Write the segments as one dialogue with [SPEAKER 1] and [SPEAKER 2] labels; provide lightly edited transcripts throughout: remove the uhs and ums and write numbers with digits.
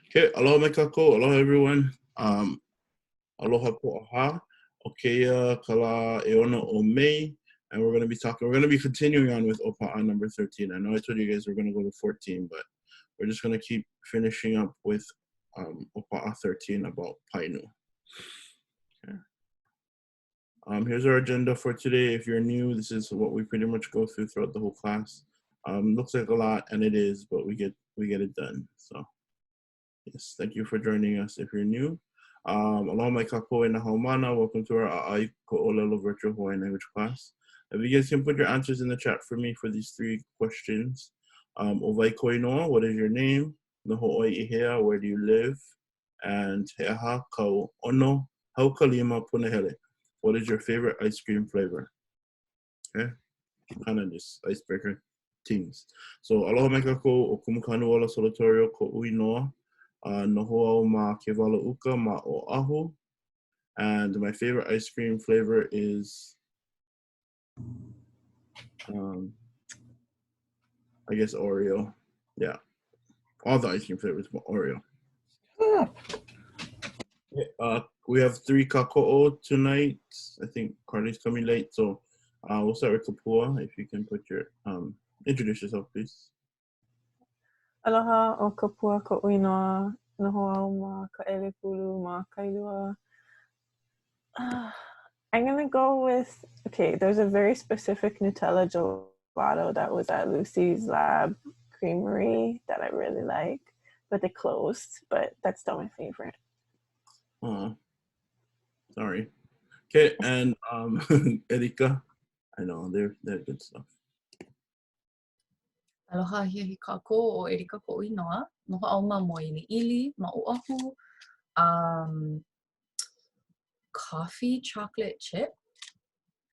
[SPEAKER 1] Okay, aloha me kākou, aloha everyone. Aloha po'aha, okea kala eona o May, and we're going to be continuing on with ʻŌPaʻa number 13. I know I told you guys we're going to go to 14, but we're just going to keep finishing up with ʻŌPaʻa 13 about painu. Okay. Here's our agenda for today. If you're new, this is what we pretty much go through throughout the whole class. Looks like a lot, and it is, but we get it done. So yes, thank you for joining us if you're new. Aloha mai kākou e nā haumana. Welcome to our ʻAʻA ʻŌLELO virtual Hawaiian language class. If you guys can put your answers in the chat for me for these 3 questions. Owai koinoa, what is your name? Noho oi ihea, where do you live? And he aha kau ono hau kalima punahele. What is your favorite ice cream flavor? Okay, kind of just icebreaker teams. So aloha mai kākou o kumukanu ola solatorio ko ui noa. Noho au ma ke wala uka ma oahu. And my favorite ice cream flavor is I guess Oreo. Yeah, all the ice cream flavors, but Oreo. We have 3 kāko'o tonight. I think Carly's coming late, so we'll start with Kapua. If you can put your introduce yourself, please.
[SPEAKER 2] Aloha o Kapua ko uinoa. Noho au ma ka elepulu ma kailua. I'm gonna go with, okay, there's a very specific Nutella gelato that was at Lucy's Lab Creamery that I really like, but they closed, but that's still my favorite.
[SPEAKER 1] Oh, sorry. Okay, and Erika, I know they're good stuff.
[SPEAKER 3] Aloha hi kākou o Erika ko inoa. Noho au ma moʻili ma oahu. Coffee chocolate chip.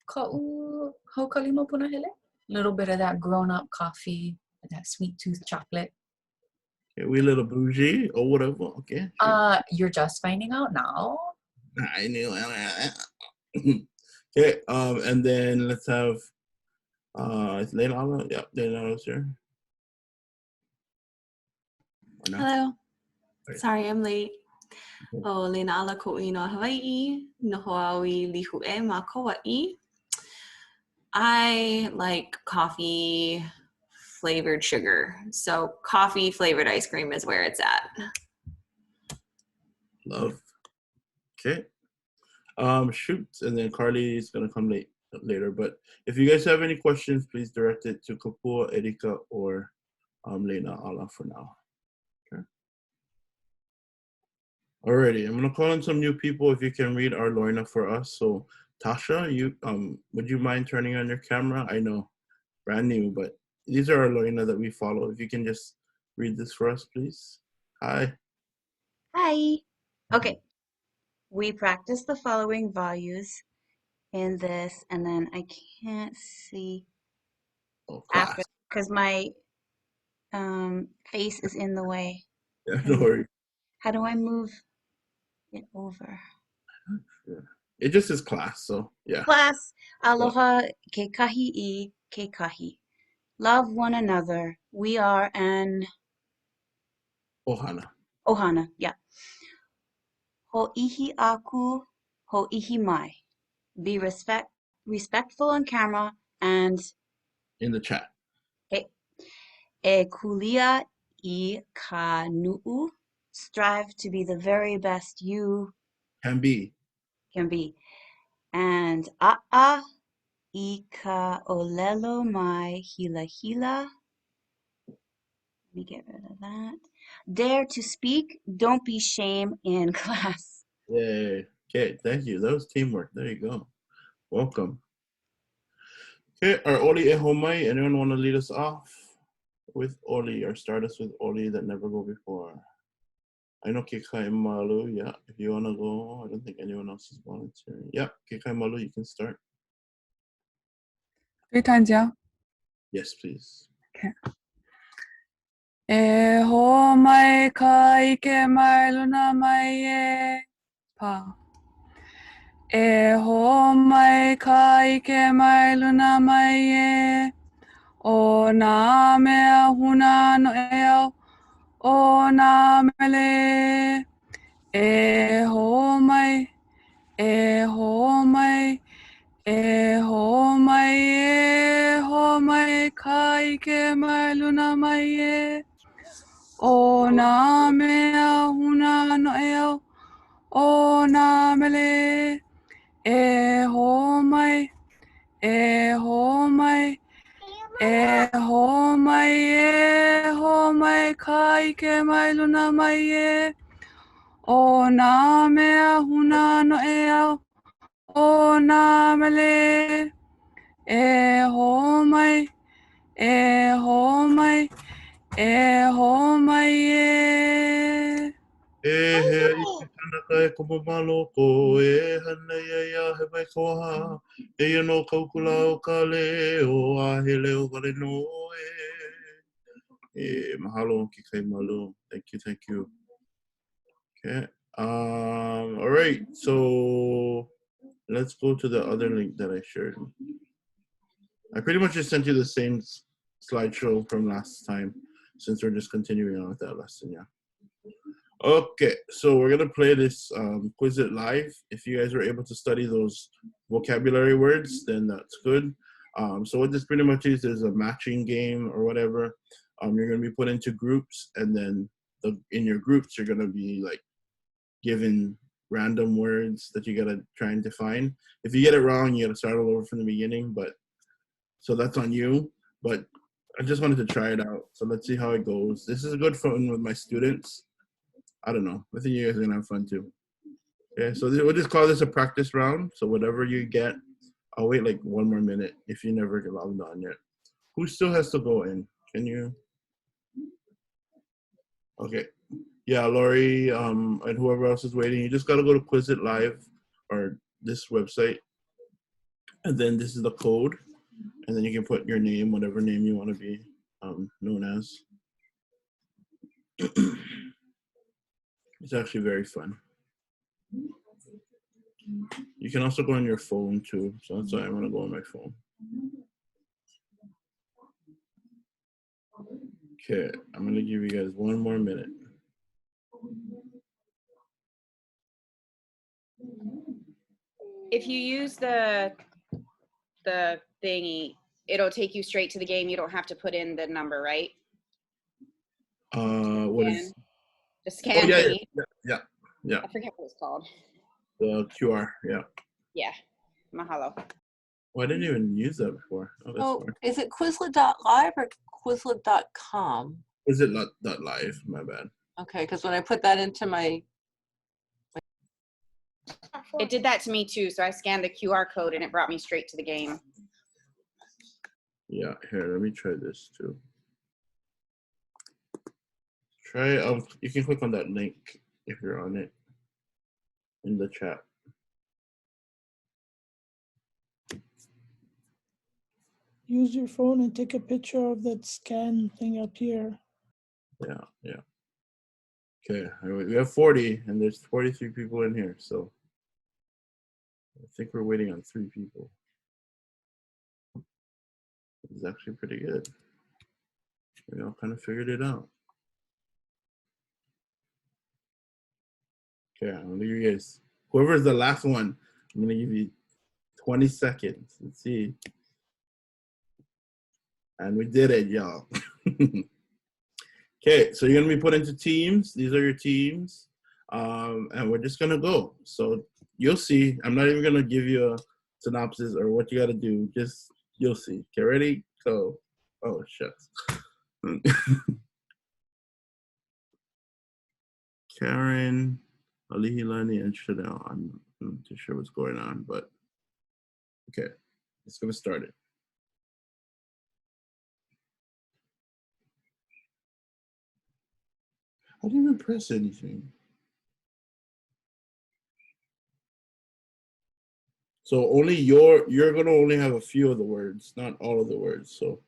[SPEAKER 3] Ka'u hau kalima punahele. Little bit of that grown-up coffee, that sweet tooth chocolate.
[SPEAKER 1] Okay, we a little bougie or whatever. Okay. Sure.
[SPEAKER 3] You're just finding out now.
[SPEAKER 1] I knew. Okay, and then let's have Leilala. Yep, Leilala's here.
[SPEAKER 4] Hello. Sorry, I'm late. O Leilala ko inoa Hawaii. Noho au I lihue ma Kauai. I like coffee flavored sugar. So coffee flavored ice cream is where it's at.
[SPEAKER 1] Love. Okay. Shoot, and then Carly is gonna come later. But if you guys have any questions, please direct it to Kapua, Erika, or Leilala for now. Okay. Alrighty, I'm gonna call in some new people. If you can read our Lorna for us. So Tasha, you would you mind turning on your camera? I know, brand new, but these are our Lorna that we follow. If you can just read this for us, please. Hi.
[SPEAKER 5] Hi. Okay. We practice the following values in this, and then I can't see after because my face is in the way.
[SPEAKER 1] Yeah, no worries.
[SPEAKER 5] How do I move it over?
[SPEAKER 1] Yeah. It just is class, so yeah.
[SPEAKER 5] Class, aloha ke kahi I ke kahi. Love one another. We are an
[SPEAKER 1] Ohana.
[SPEAKER 5] ohana, yeah. Ho ihi aku, ho ihi mai. Be respectful on camera and
[SPEAKER 1] in the chat.
[SPEAKER 5] Okay. E kulia I ka nu'u. Strive to be the very best you
[SPEAKER 1] can be.
[SPEAKER 5] And ʻaʻa I ka ʻŌLELO mai hila hila. Let me get rid of that. Dare to speak. Don't be shame in class.
[SPEAKER 1] Yay. Okay, thank you. That was teamwork. There you go. Welcome. Okay, our Oli e homai. Anyone want to lead us off with Oli or start us with Oli that never go before? I know Kekai Malu, yeah. If you want to go, I don't think anyone else is volunteering. Yeah, Kekai Malu, you can start.
[SPEAKER 6] 3 times, yeah?
[SPEAKER 1] Yes, please.
[SPEAKER 6] Okay. E ho mai ka ike mai luna mai e pa. E ho mai ka ike mai luna mai e o nā mea huna no e au o nā mele, e ho mai, e ho mai, e ho mai, e ho mai, ka ike mai luna mai e. O nā mea huna no e au, o nā mele, e ho mai, e ho mai, e ho mai, e ho mai, ka ike mai luna mai e. O nā mea huna no e au, o nā mele, e ho mai, e ho mai, e ho mai e.
[SPEAKER 1] E he ike kanaka e kumo maloko, e hana ia he mai koha, e ia no kaukula o ka leo, a he leo wale no e. Mahalo ki kai malu. Thank you, thank you. Okay. All right, so let's go to the other link that I shared. I pretty much just sent you the same slideshow from last time, since we're just continuing on with that lesson, yeah. Okay, so we're gonna play this Quizlet live. If you guys were able to study those vocabulary words, then that's good. So what this pretty much is a matching game or whatever. You're gonna be put into groups, and then in your groups, you're gonna be like given random words that you gotta try and define. If you get it wrong, you gotta start all over from the beginning, but so that's on you. But I just wanted to try it out. So let's see how it goes. This is good fun with my students. I don't know. I think you guys are gonna have fun too. Okay, so we'll just call this a practice round. So whatever you get, I'll wait like 1 more minute if you never get logged on yet. Who still has to go in? Can you? Okay. Yeah, Lori, and whoever else is waiting, you just gotta go to Quizlet Live or this website, and then this is the code, and then you can put your name, whatever name you want to be known as. It's actually very fun. You can also go on your phone too, so that's why I'm gonna go on my phone. Okay, I'm gonna give you guys 1 more minute.
[SPEAKER 7] If you use the thingy, it'll take you straight to the game. You don't have to put in the number, right?
[SPEAKER 1] What is?
[SPEAKER 7] The scan
[SPEAKER 1] yeah,
[SPEAKER 7] thingy.
[SPEAKER 1] yeah.
[SPEAKER 7] I forget what it's called.
[SPEAKER 1] The QR, yeah.
[SPEAKER 7] Yeah, Mahalo.
[SPEAKER 1] Well, I didn't even use that before. Oh, that's smart.
[SPEAKER 8] Is it Quizlet.live or Quizlet.com?
[SPEAKER 1] Quizlet.live, my bad.
[SPEAKER 8] Okay, because when I put that into my...
[SPEAKER 7] It did that to me too, so I scanned the QR code and it brought me straight to the game.
[SPEAKER 1] Yeah, here, let me try this too. Try, you can click on that link if you're on it in the chat.
[SPEAKER 9] Use your phone and take a picture of that scan thing up here.
[SPEAKER 1] Yeah. Okay, we have 40 and there's 43 people in here, so I think we're waiting on 3 people. It's actually pretty good. We all kind of figured it out. Okay, I'm gonna give you guys, whoever's the last one, I'm gonna give you 20 seconds. Let's see. And we did it, y'all. Okay, so you're gonna be put into teams. These are your teams. And we're just gonna go. So you'll see. I'm not even gonna give you a synopsis or what you gotta do. Just, you'll see. Okay, ready? Go. Oh, shucks. Karen, Alihilani, and Chanel. I'm not too sure what's going on, but okay, let's get started. I didn't even press anything. So only you're gonna only have a few of the words, not all of the words. So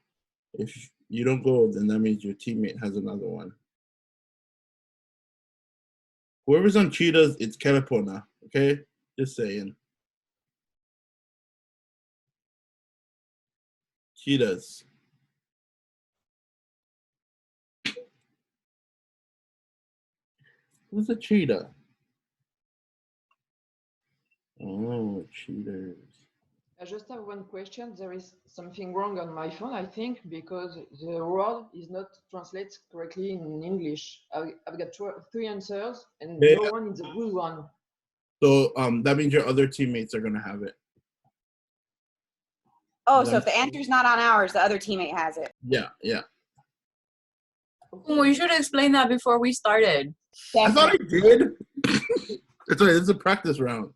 [SPEAKER 1] if you don't go, then that means your teammate has another one. Whoever's on cheetahs, it's Kelapona, okay? Just saying. Cheetahs. Who's a cheetah? Oh, cheaters.
[SPEAKER 10] I just have one question. There is something wrong on my phone, I think, because the word is not translated correctly in English. I've got three answers, and
[SPEAKER 1] Yeah.
[SPEAKER 10] no one is a good one.
[SPEAKER 1] So that means your other teammates are gonna have it.
[SPEAKER 7] Oh, so if the answer's not on ours, the other teammate has it.
[SPEAKER 1] Yeah, yeah.
[SPEAKER 3] We should explain that before we started.
[SPEAKER 1] I thought I did. It's a practice round.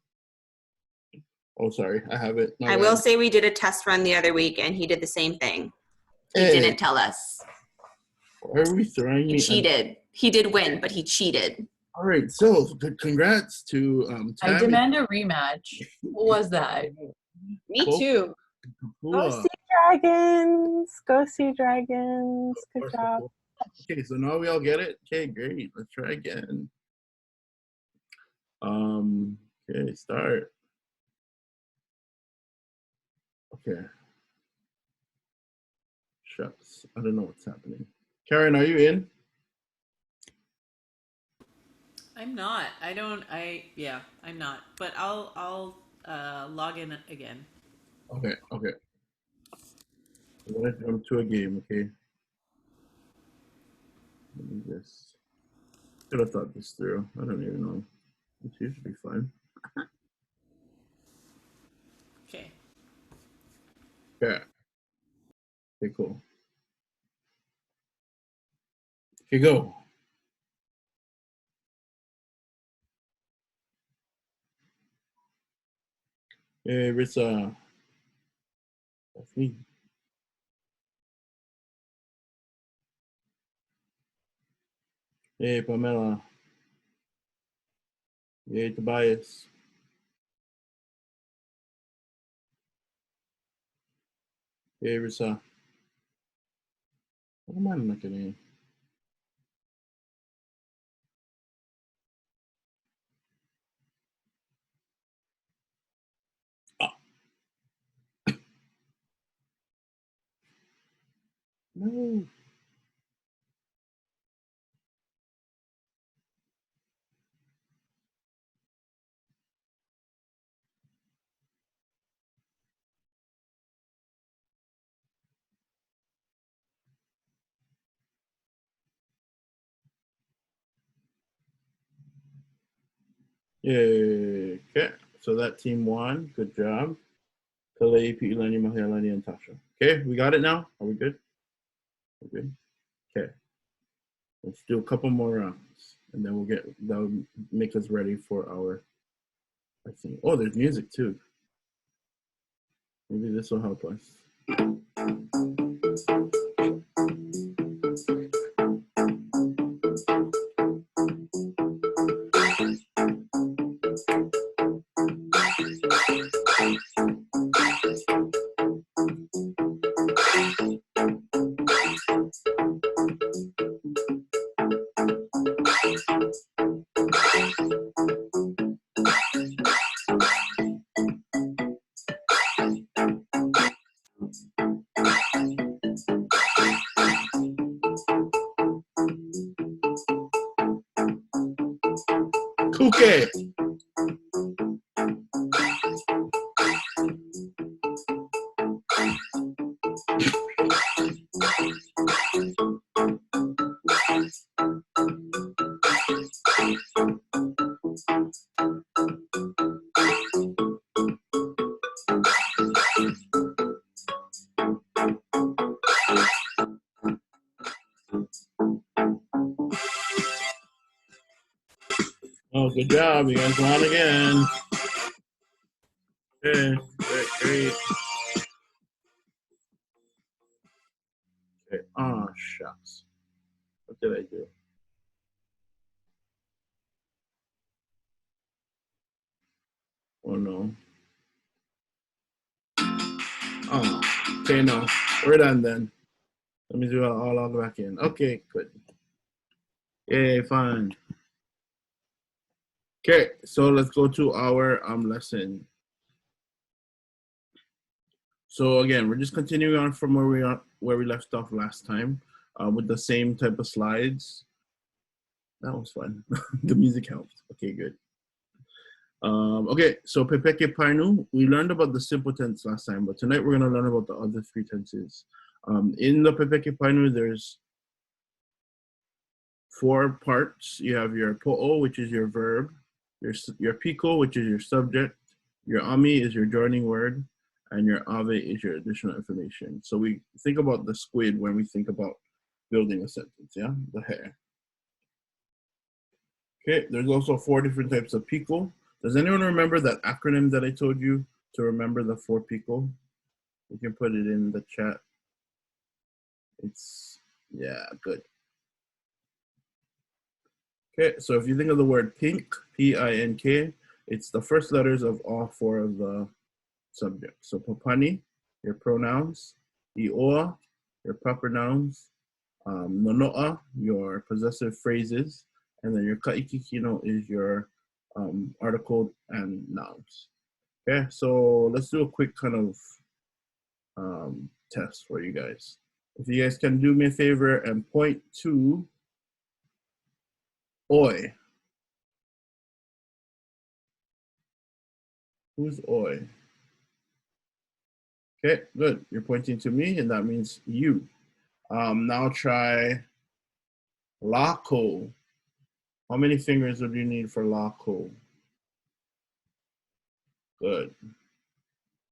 [SPEAKER 1] Oh, sorry, I have it.
[SPEAKER 5] I will say we did a test run the other week, and he did the same thing. He didn't tell us.
[SPEAKER 1] Why are we throwing me?
[SPEAKER 5] He cheated. He did win, but he cheated.
[SPEAKER 1] All right, so congrats to Tammy.
[SPEAKER 3] I demand a rematch. What was that?
[SPEAKER 7] Me too.
[SPEAKER 2] Go see dragons. Go see dragons. Good job.
[SPEAKER 1] Okay, so now we all get it. Okay, great. Let's try again. Okay, start. Okay. Shucks. I don't know what's happening. Karen, are you in?
[SPEAKER 11] I'm not. Yeah, I'm not. But I'll log in again.
[SPEAKER 1] Okay, okay. I'm gonna jump to a game, okay? Let me just could have thought this through. I don't even know. It should be fine.
[SPEAKER 11] Okay.
[SPEAKER 1] Yeah. Okay, cool. Okay, go. Hey, Rissa. That's me. Hey, Pamela. Hey, Tobias. Hey, Rissa. What am I looking at? No. Yay. Okay, so that team won. Good job. Kalei, Pi'ilani, Mahealani, and Tasha. Okay, we got it now? Are we good? We're good? Okay. Let's do a couple more rounds, and then that'll make us ready for our, I think. Oh, there's music too. Maybe this will help us. Kuke. Oh, good job. You guys won again. Okay, great. Okay. Oh, shucks. What did I do? Oh, no. Oh, okay, no. We're done then. Let me do it. I'll log back in. Okay, good. Yay, fine. Okay, so let's go to our lesson. So again, we're just continuing on from where we left off last time with the same type of slides. That was fun. The music helped. Okay, good. Okay, so PEPEKE PAINU, we learned about the simple tense last time, but tonight we're going to learn about the other three tenses. In the PEPEKE PAINU, there's 4 parts. You have your po'o, which is your verb, your piko, which is your subject, your ami is your joining word, and your ave is your additional information. So we think about the squid when we think about building a sentence, yeah? The hair. Okay, there's also 4 different types of piko. Does anyone remember that acronym that I told you to remember the 4 piko? You can put it in the chat. Yeah, good. Okay, so if you think of the word pink, P-I-N-K, it's the first letters of all 4 of the subjects. So popani, your pronouns, i'oa, your proper nouns, nono'a, your possessive phrases, and then your ka'ikikino is your article and nouns. Okay, so let's do a quick kind of test for you guys. If you guys can do me a favor and point to oi. Who's oi? Okay, good. You're pointing to me, and that means you. Now try lako. How many fingers would you need for lako? Good.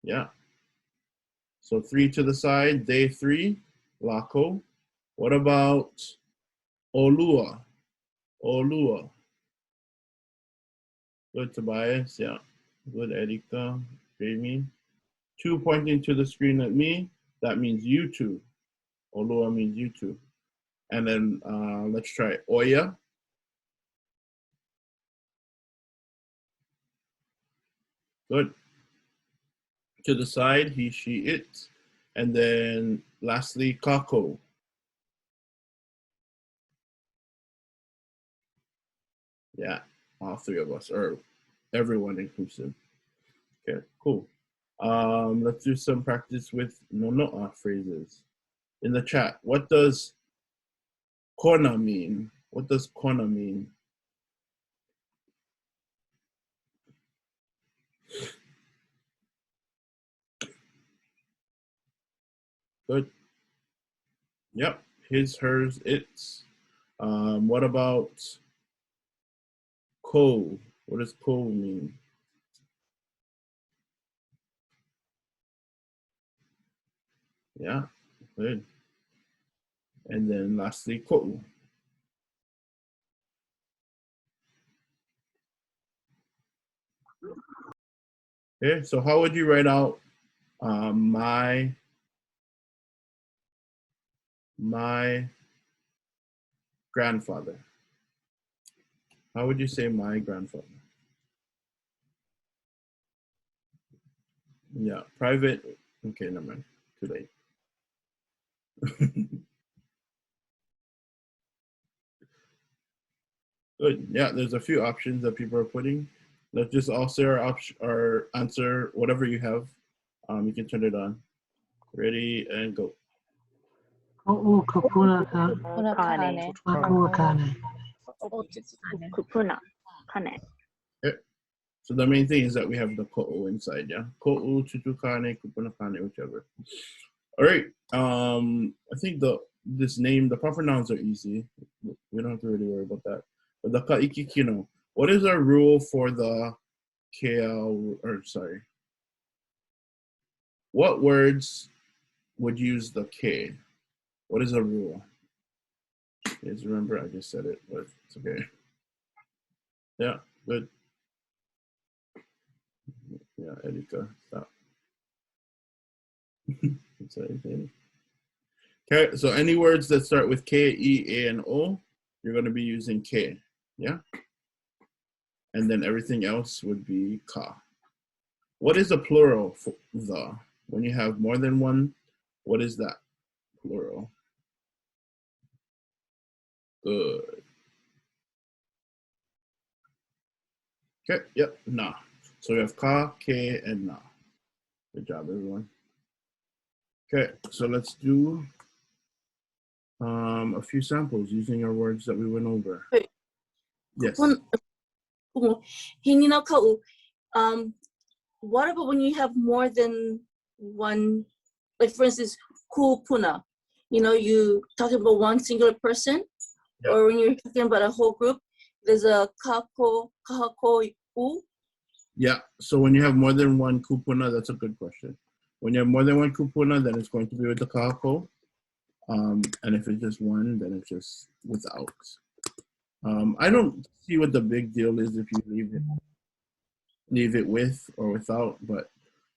[SPEAKER 1] Yeah. So 3 to the side, day 3, lako. What about olua? Olua. Good, Tobias. Yeah. Good, Erika. Jamie. 2 pointing to the screen at me. That means you two. Olua means you two. And then let's try oya. Good. To the side, he, she, it. And then lastly, kākou. Yeah, all 3 of us, or everyone inclusive. Okay, cool. Let's do some practice with nono'a phrases. In the chat, what does kona mean? What does kona mean? Good. Yep, his, hers, its. What about ko? What does ko mean? Yeah, good. And then lastly, ko'u. Okay, so how would you write out my grandfather? How would you say my grandfather? Yeah, private. Okay, never mind. Too late. Good. Yeah, there's a few options that people are putting. Let's just all say our answer, whatever you have. You can turn it on. Ready and go.
[SPEAKER 12] Ko'u kupuna
[SPEAKER 13] Kane.
[SPEAKER 12] Makua kane.
[SPEAKER 13] Kupuna kane.
[SPEAKER 1] Okay. So the main thing is that we have the ko'u inside, yeah? Ko'u, tutukane, kupuna kane, whichever. All right. I think the proper nouns are easy. We don't have to really worry about that. But the ka'ikikino, what is our rule for the what words would use the K? What is a rule? Guys, remember I just said it, but it's okay. Yeah, good. Yeah, Erika, stop. Okay, so any words that start with K, E, A, and O, you're going to be using K, yeah? And then everything else would be ka. What is a plural for the? When you have more than one, what is that plural? Good. Okay, yep, na. So we have ka, ke, and na. Good job, everyone. Okay, so let's do a few samples using our words that we went over. Yes.
[SPEAKER 14] What about when you have more than one, like for instance, kupuna? You know, you talking about one singular person, or when you're talking about a whole group, there's a kākou, u.
[SPEAKER 1] Yeah, so when you have more than one kupuna, that's a good question. When you have more than one kupuna, then it's going to be with the kākou. And if it's just one, then it's just without. I don't see what the big deal is if you leave it with or without, but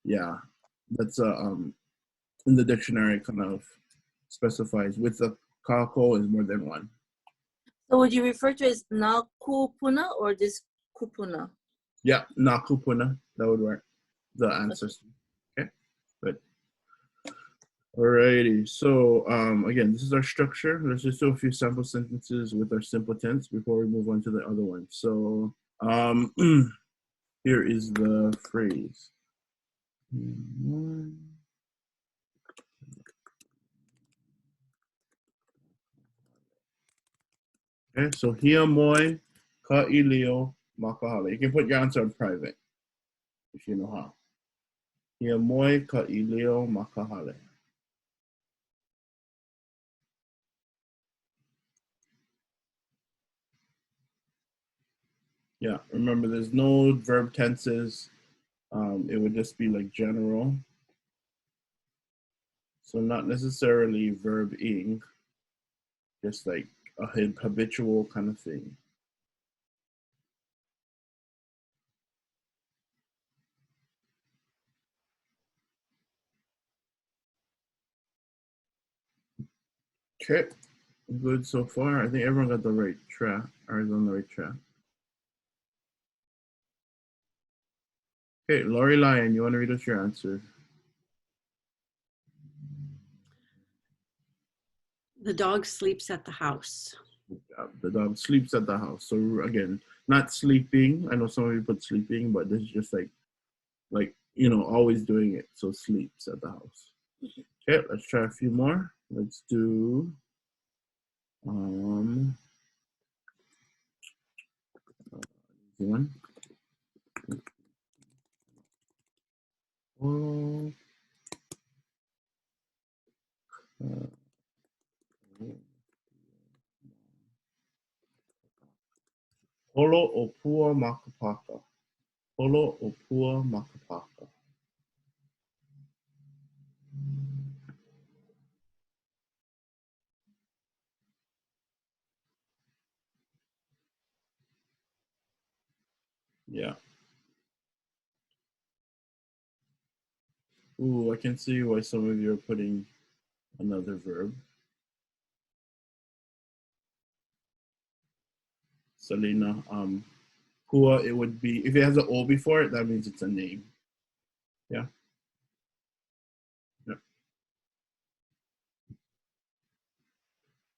[SPEAKER 1] yeah, that's in the dictionary it kind of specifies with the kākou is more than one.
[SPEAKER 14] So would you refer to it as nā kupuna or this kupuna?
[SPEAKER 1] Yeah, nā kupuna, that would work. The answers. Okay, good. Alrighty, so again, this is our structure. Let's just do a few sample sentences with our simple tense before we move on to the other one. So here is the phrase. Okay, so hia moi ka ʻilio makahale. You can put your answer on private if you know how. Hia moi ka ʻilio makahale. Yeah, remember there's no verb tenses. It would just be like general. So not necessarily verb ing, just like a habitual kind of thing. Okay, good so far. I think everyone got the right track, or is on the right track. Okay, Lori Lyon, you want to read us your answer?
[SPEAKER 15] The dog sleeps at the house.
[SPEAKER 1] The dog sleeps at the house. So again, not sleeping. I know some of you put sleeping, but this is just like you know, always doing it. So sleeps at the house. Okay, let's try a few more. Let's do one. Holo o pua makapaka. Holo o pua makapaka. Yeah. Ooh, I can see why some of you are putting another verb. Selena, pua, it would be, if it has an O before it, that means it's a name. Yeah. Yep.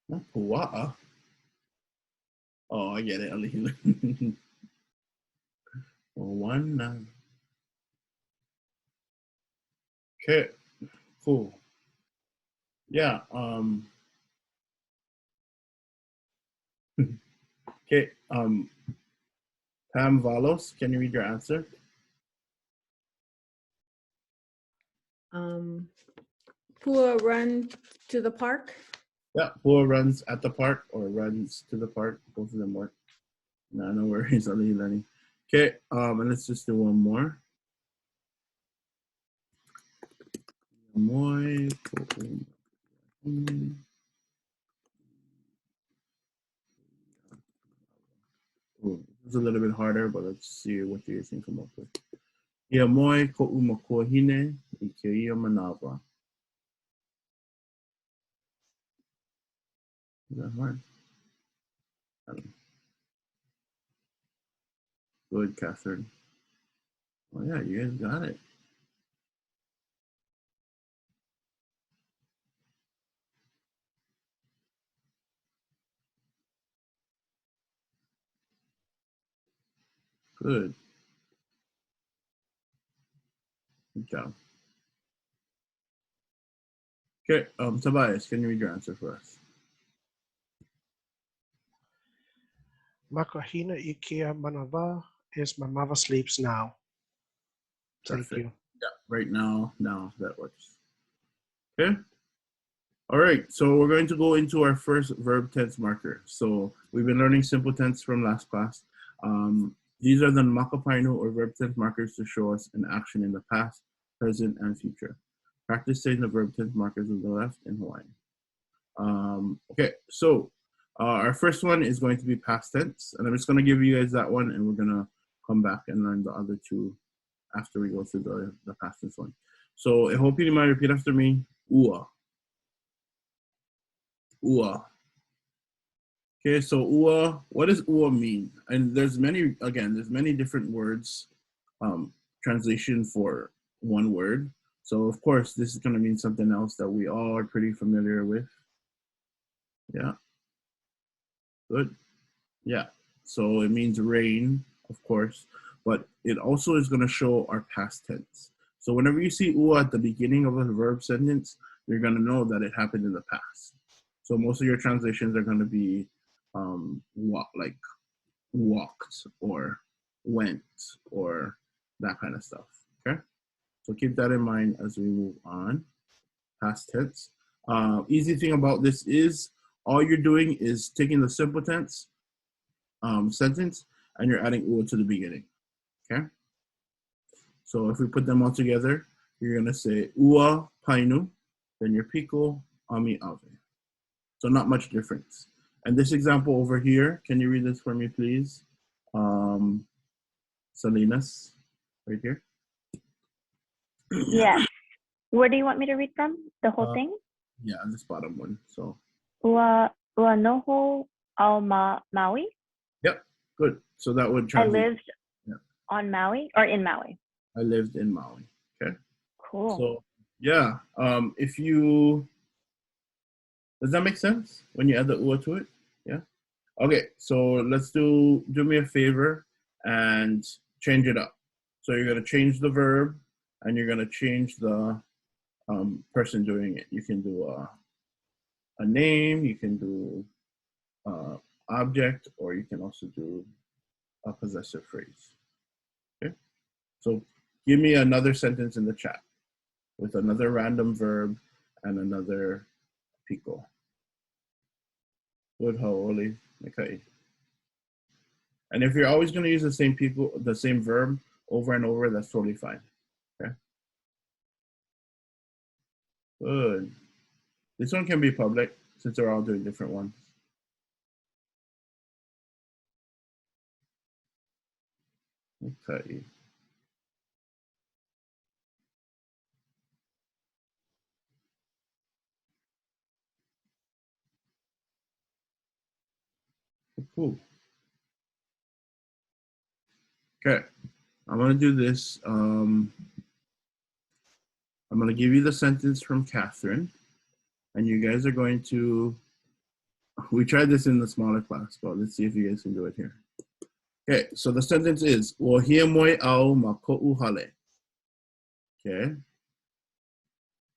[SPEAKER 1] Not pua'a. Oh, I get it, Alina. One. Okay, cool. Yeah. Okay. Pam Valos, can you read your answer?
[SPEAKER 16] Pua run to the park.
[SPEAKER 1] Yeah, Pua runs at the park or runs to the park. Both of them work. No worries, Alina. Okay, and let's just do one more. Moi. It's a little bit harder, but let's see what you can come up with. Ia moi ko umakuahine I ke ia manawa. Is that hard? Good, Catherine. Oh yeah, you guys got it. Good. Good job. Okay, Tobias, can you read your answer for us?
[SPEAKER 12] Makahina ikia manava is my mother sleeps now. Thank
[SPEAKER 1] Perfect.
[SPEAKER 12] you.
[SPEAKER 1] Yeah, right now, that works. Okay. All right, so we're going to go into our first verb tense marker. So we've been learning simple tense from last class. These are the NÄ PAINU or verb tense markers to show us an action in the past, present, and future. Practice saying the verb tense markers on the left in Hawaiian. Okay, so our first one is going to be past tense, and I'm just going to give you guys that one, and we're going to come back and learn the other two after we go through the past tense one. So I hope you might repeat after me. Ua. Ua. Okay, so ua, what does ua mean? And there's many different words, translation for one word. So of course, this is gonna mean something else that we all are pretty familiar with. Yeah, good. Yeah, so it means rain, of course, but it also is gonna show our past tense. So whenever you see ua at the beginning of a verb sentence, you're gonna know that it happened in the past. So most of your translations are gonna be like walked or went or that kind of stuff. Okay, so keep that in mind as we move on. Past tense. Easy thing about this is all you're doing is taking the simple tense sentence and you're adding ua to the beginning. Okay, so if we put them all together, you're gonna say ua painu, then your piko ami ave. So not much difference. And this example over here, can you read this for me, please? Salinas, right here.
[SPEAKER 13] Yes. Where do you want me to read from? The whole thing?
[SPEAKER 1] Yeah, this bottom one. So.
[SPEAKER 13] Ua noho au Maui.
[SPEAKER 1] Yep, good. So that would
[SPEAKER 13] I
[SPEAKER 1] translate.
[SPEAKER 13] lived on Maui or in Maui.
[SPEAKER 1] I lived in Maui. Okay.
[SPEAKER 13] Cool.
[SPEAKER 1] So yeah, if you, does that make sense when you add the ua to it? Yeah. Okay, so let's do me a favor and change it up. So you're gonna change the verb and you're gonna change the person doing it. You can do a name, you can do object, or you can also do a possessive phrase. Okay, so give me another sentence in the chat with another random verb and another piko. Good, haoli, mekai. And if you're always going to use the same people, the same verb over and over, that's totally fine. Okay. Good. This one can be public since they're all doing different ones. Okay. Cool. Okay. I'm going to do this. I'm going to give you the sentence from Catherine, and you guys are going to, we tried this in the smaller class, but let's see if you guys can do it here. Okay, so the sentence is, "Wahia moi au ma ko'u hale." Okay.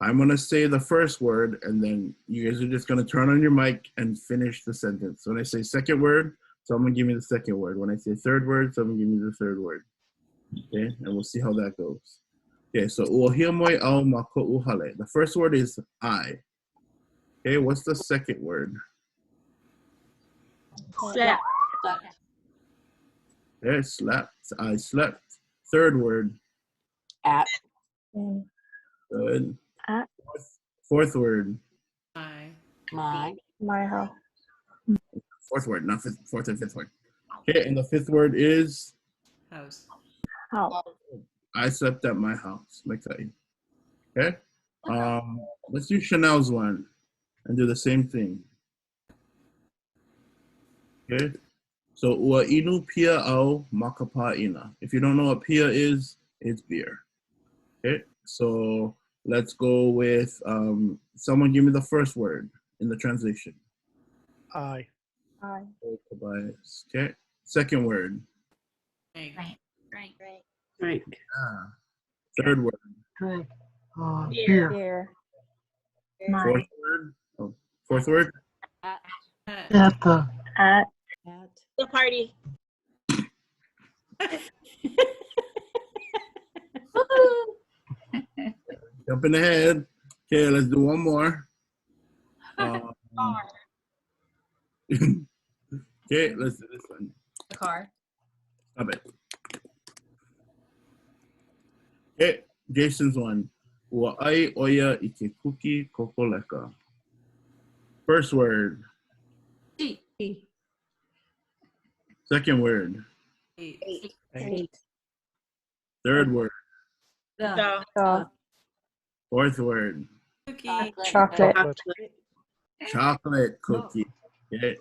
[SPEAKER 1] I'm going to say the first word, and then you guys are just going to turn on your mic and finish the sentence. So when I say second word, someone give me the second word. When I say third word, someone give me the third word. Okay, and we'll see how that goes. Okay, so "Wahia moi au ma ko'u hale." The first word is I. Okay, what's the second word?
[SPEAKER 14] Slept.
[SPEAKER 1] Okay, slept. I slept. Third word.
[SPEAKER 8] At.
[SPEAKER 1] Good.
[SPEAKER 13] At.
[SPEAKER 1] Fourth word.
[SPEAKER 13] My house.
[SPEAKER 1] Fourth word, not fifth, fourth and fifth word. Okay, and the fifth word is?
[SPEAKER 11] House.
[SPEAKER 13] House.
[SPEAKER 1] I slept at my house. Okay. Let's do Chanel's one and do the same thing. Okay. So ua inu pia au makapa'ina. If you don't know what pia is, it's beer. Okay. So let's go with someone give me the first word in the translation.
[SPEAKER 12] I.
[SPEAKER 1] Okay. Second word.
[SPEAKER 15] Drink.
[SPEAKER 1] Third word.
[SPEAKER 12] Drink.
[SPEAKER 13] Beer.
[SPEAKER 1] Fourth word. Oh, fourth word.
[SPEAKER 12] At the.
[SPEAKER 13] At.
[SPEAKER 14] The party.
[SPEAKER 1] Jumping ahead. Okay, let's do one more. Okay, let's do this one.
[SPEAKER 3] The car.
[SPEAKER 1] Stop it. Okay, Jason's one. Wa'ai oya ike kuki kokoleka. First word.
[SPEAKER 15] T.
[SPEAKER 1] Second word.
[SPEAKER 11] 8.
[SPEAKER 1] Third word.
[SPEAKER 14] The.
[SPEAKER 1] Fourth word.
[SPEAKER 11] Cookie.
[SPEAKER 2] Chocolate.
[SPEAKER 1] Chocolate cookie. Okay.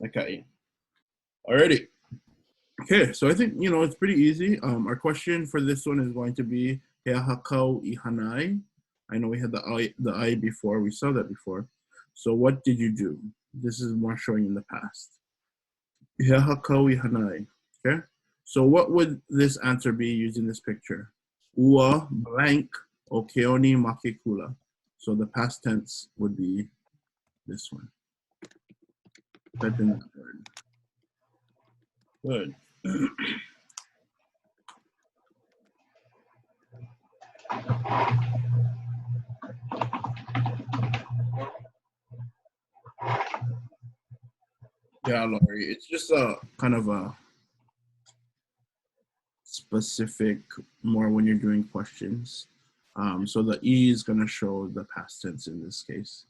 [SPEAKER 1] Okay. Alrighty. Okay, so I think, it's pretty easy. Our question for this one is going to be He hakau I hanai. I know we had the I before. We saw that before. So what did you do? This is more showing in the past. He hakau I hanai. Okay? So what would this answer be using this picture? Ua blank o keoni makekula. So the past tense would be this one. Type in that word. Good. Yeah, Laurie, it's just a kind of a specific more when you're doing questions. So the E is going to show the past tense in this case.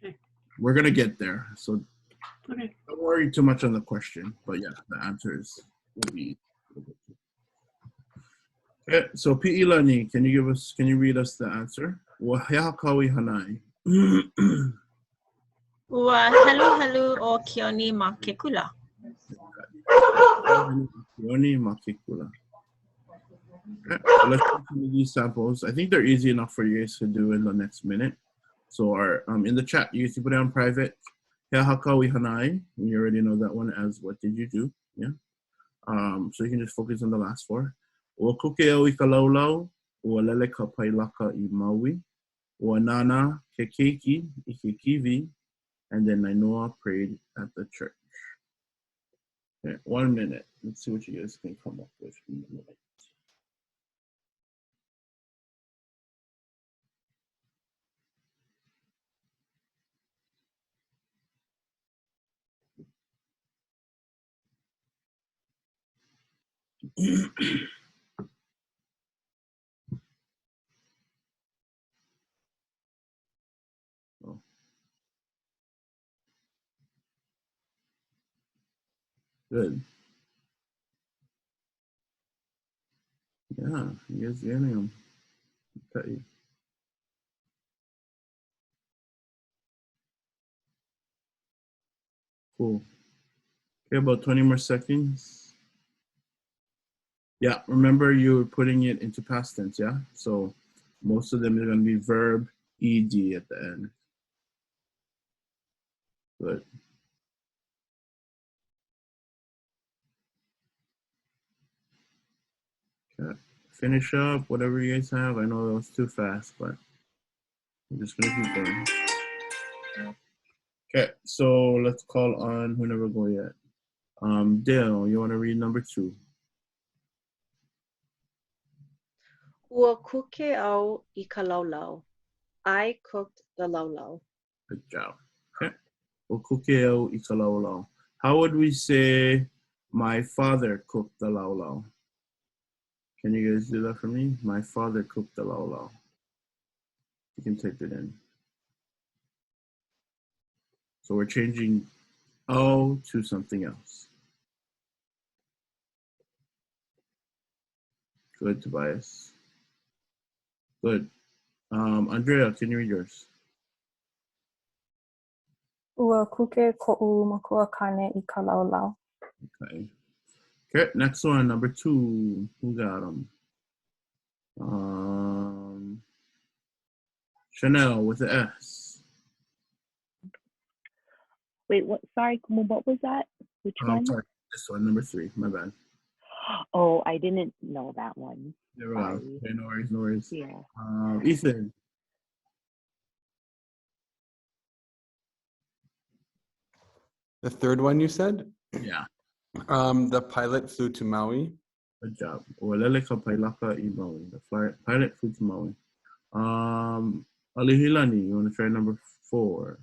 [SPEAKER 15] Okay.
[SPEAKER 1] We're going to get there. So
[SPEAKER 15] Okay.
[SPEAKER 1] don't worry too much on the question, but yeah, the answers will be. Okay, so Pi'ilani, can you read us the answer? Wahakawi hanai.
[SPEAKER 17] Ua halu o kioni makekula.
[SPEAKER 1] Kioni makekula. Okay, so let's go through these samples. I think they're easy enough for you guys to do in the next minute. So our in the chat, you can put it on private. Hakawi hanai. You already know that one as what did you do? Yeah. So you can just focus on the last four. Ua kukeo I kalaulau, ua lele ka pailaka I maui, ua nana ke keiki I ke kiwi, and then Nainoa prayed at the church. Okay, 1 minute. Let's see what you guys can come up with in a minute. Oh. Good. Yeah, you guys getting them. Okay. Cool. Okay, about 20 more seconds. Yeah, remember you were putting it into past tense, yeah? So most of them are going to be verb ed at the end. Good. Okay. Finish up whatever you guys have. I know that was too fast, but I'm just going to keep going. Okay, so let's call on who never go yet. Dale, you want to read number 2?
[SPEAKER 17] Ua kukeo I kalaulau. I cooked the laulau.
[SPEAKER 1] Good job. Okay. Okukeo I kalaulau. How would we say my father cooked the laulau? Can you guys do that for me? My father cooked the laulau. You can type it in. So we're changing O to something else. Good, Tobias. Good. Andrea, can you read yours?
[SPEAKER 2] Ua kuke ko'u makua kane I ka laulau.
[SPEAKER 1] Okay. Okay, next one, number 2. Who got them? Chanel with the S.
[SPEAKER 13] Wait, what? Sorry, what was that? Which one?
[SPEAKER 1] Sorry, this one, number 3. My bad.
[SPEAKER 13] Oh, I didn't know that one.
[SPEAKER 1] Never mind. Okay, no worries, no worries.
[SPEAKER 13] Yeah.
[SPEAKER 1] Ethan.
[SPEAKER 18] The third one you said?
[SPEAKER 1] Yeah.
[SPEAKER 18] The pilot flew to Maui.
[SPEAKER 1] Good job. ʻŌLELO ka pailaka I Maui. The pilot flew to Maui. Alihilani, you want to try number 4?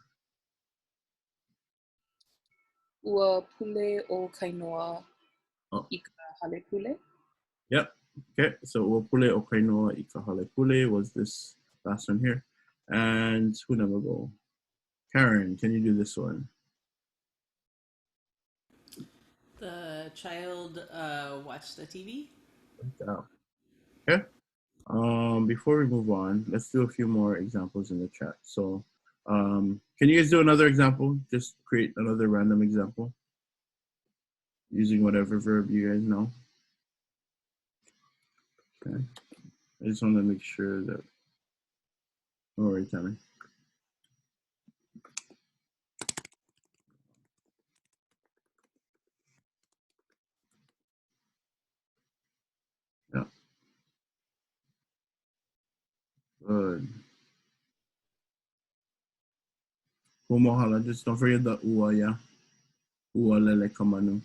[SPEAKER 3] Ua pule o kainoa
[SPEAKER 1] Oh.
[SPEAKER 3] I ka hale pule.
[SPEAKER 1] Yep. Okay. So ua pule o kainoa I ka hale pule was this last one here. And who never go? Karen, can you do this one?
[SPEAKER 11] The child watched the TV.
[SPEAKER 1] Good job. Okay. Before we move on, let's do a few more examples in the chat. So, can you guys do another example? Just create another random example using whatever verb you guys know. Okay. I just want to make sure that. All right, Tammy. Yeah. Good. Mahalo. Just don't forget the ua, yeah. ʻŌLELO kamanu.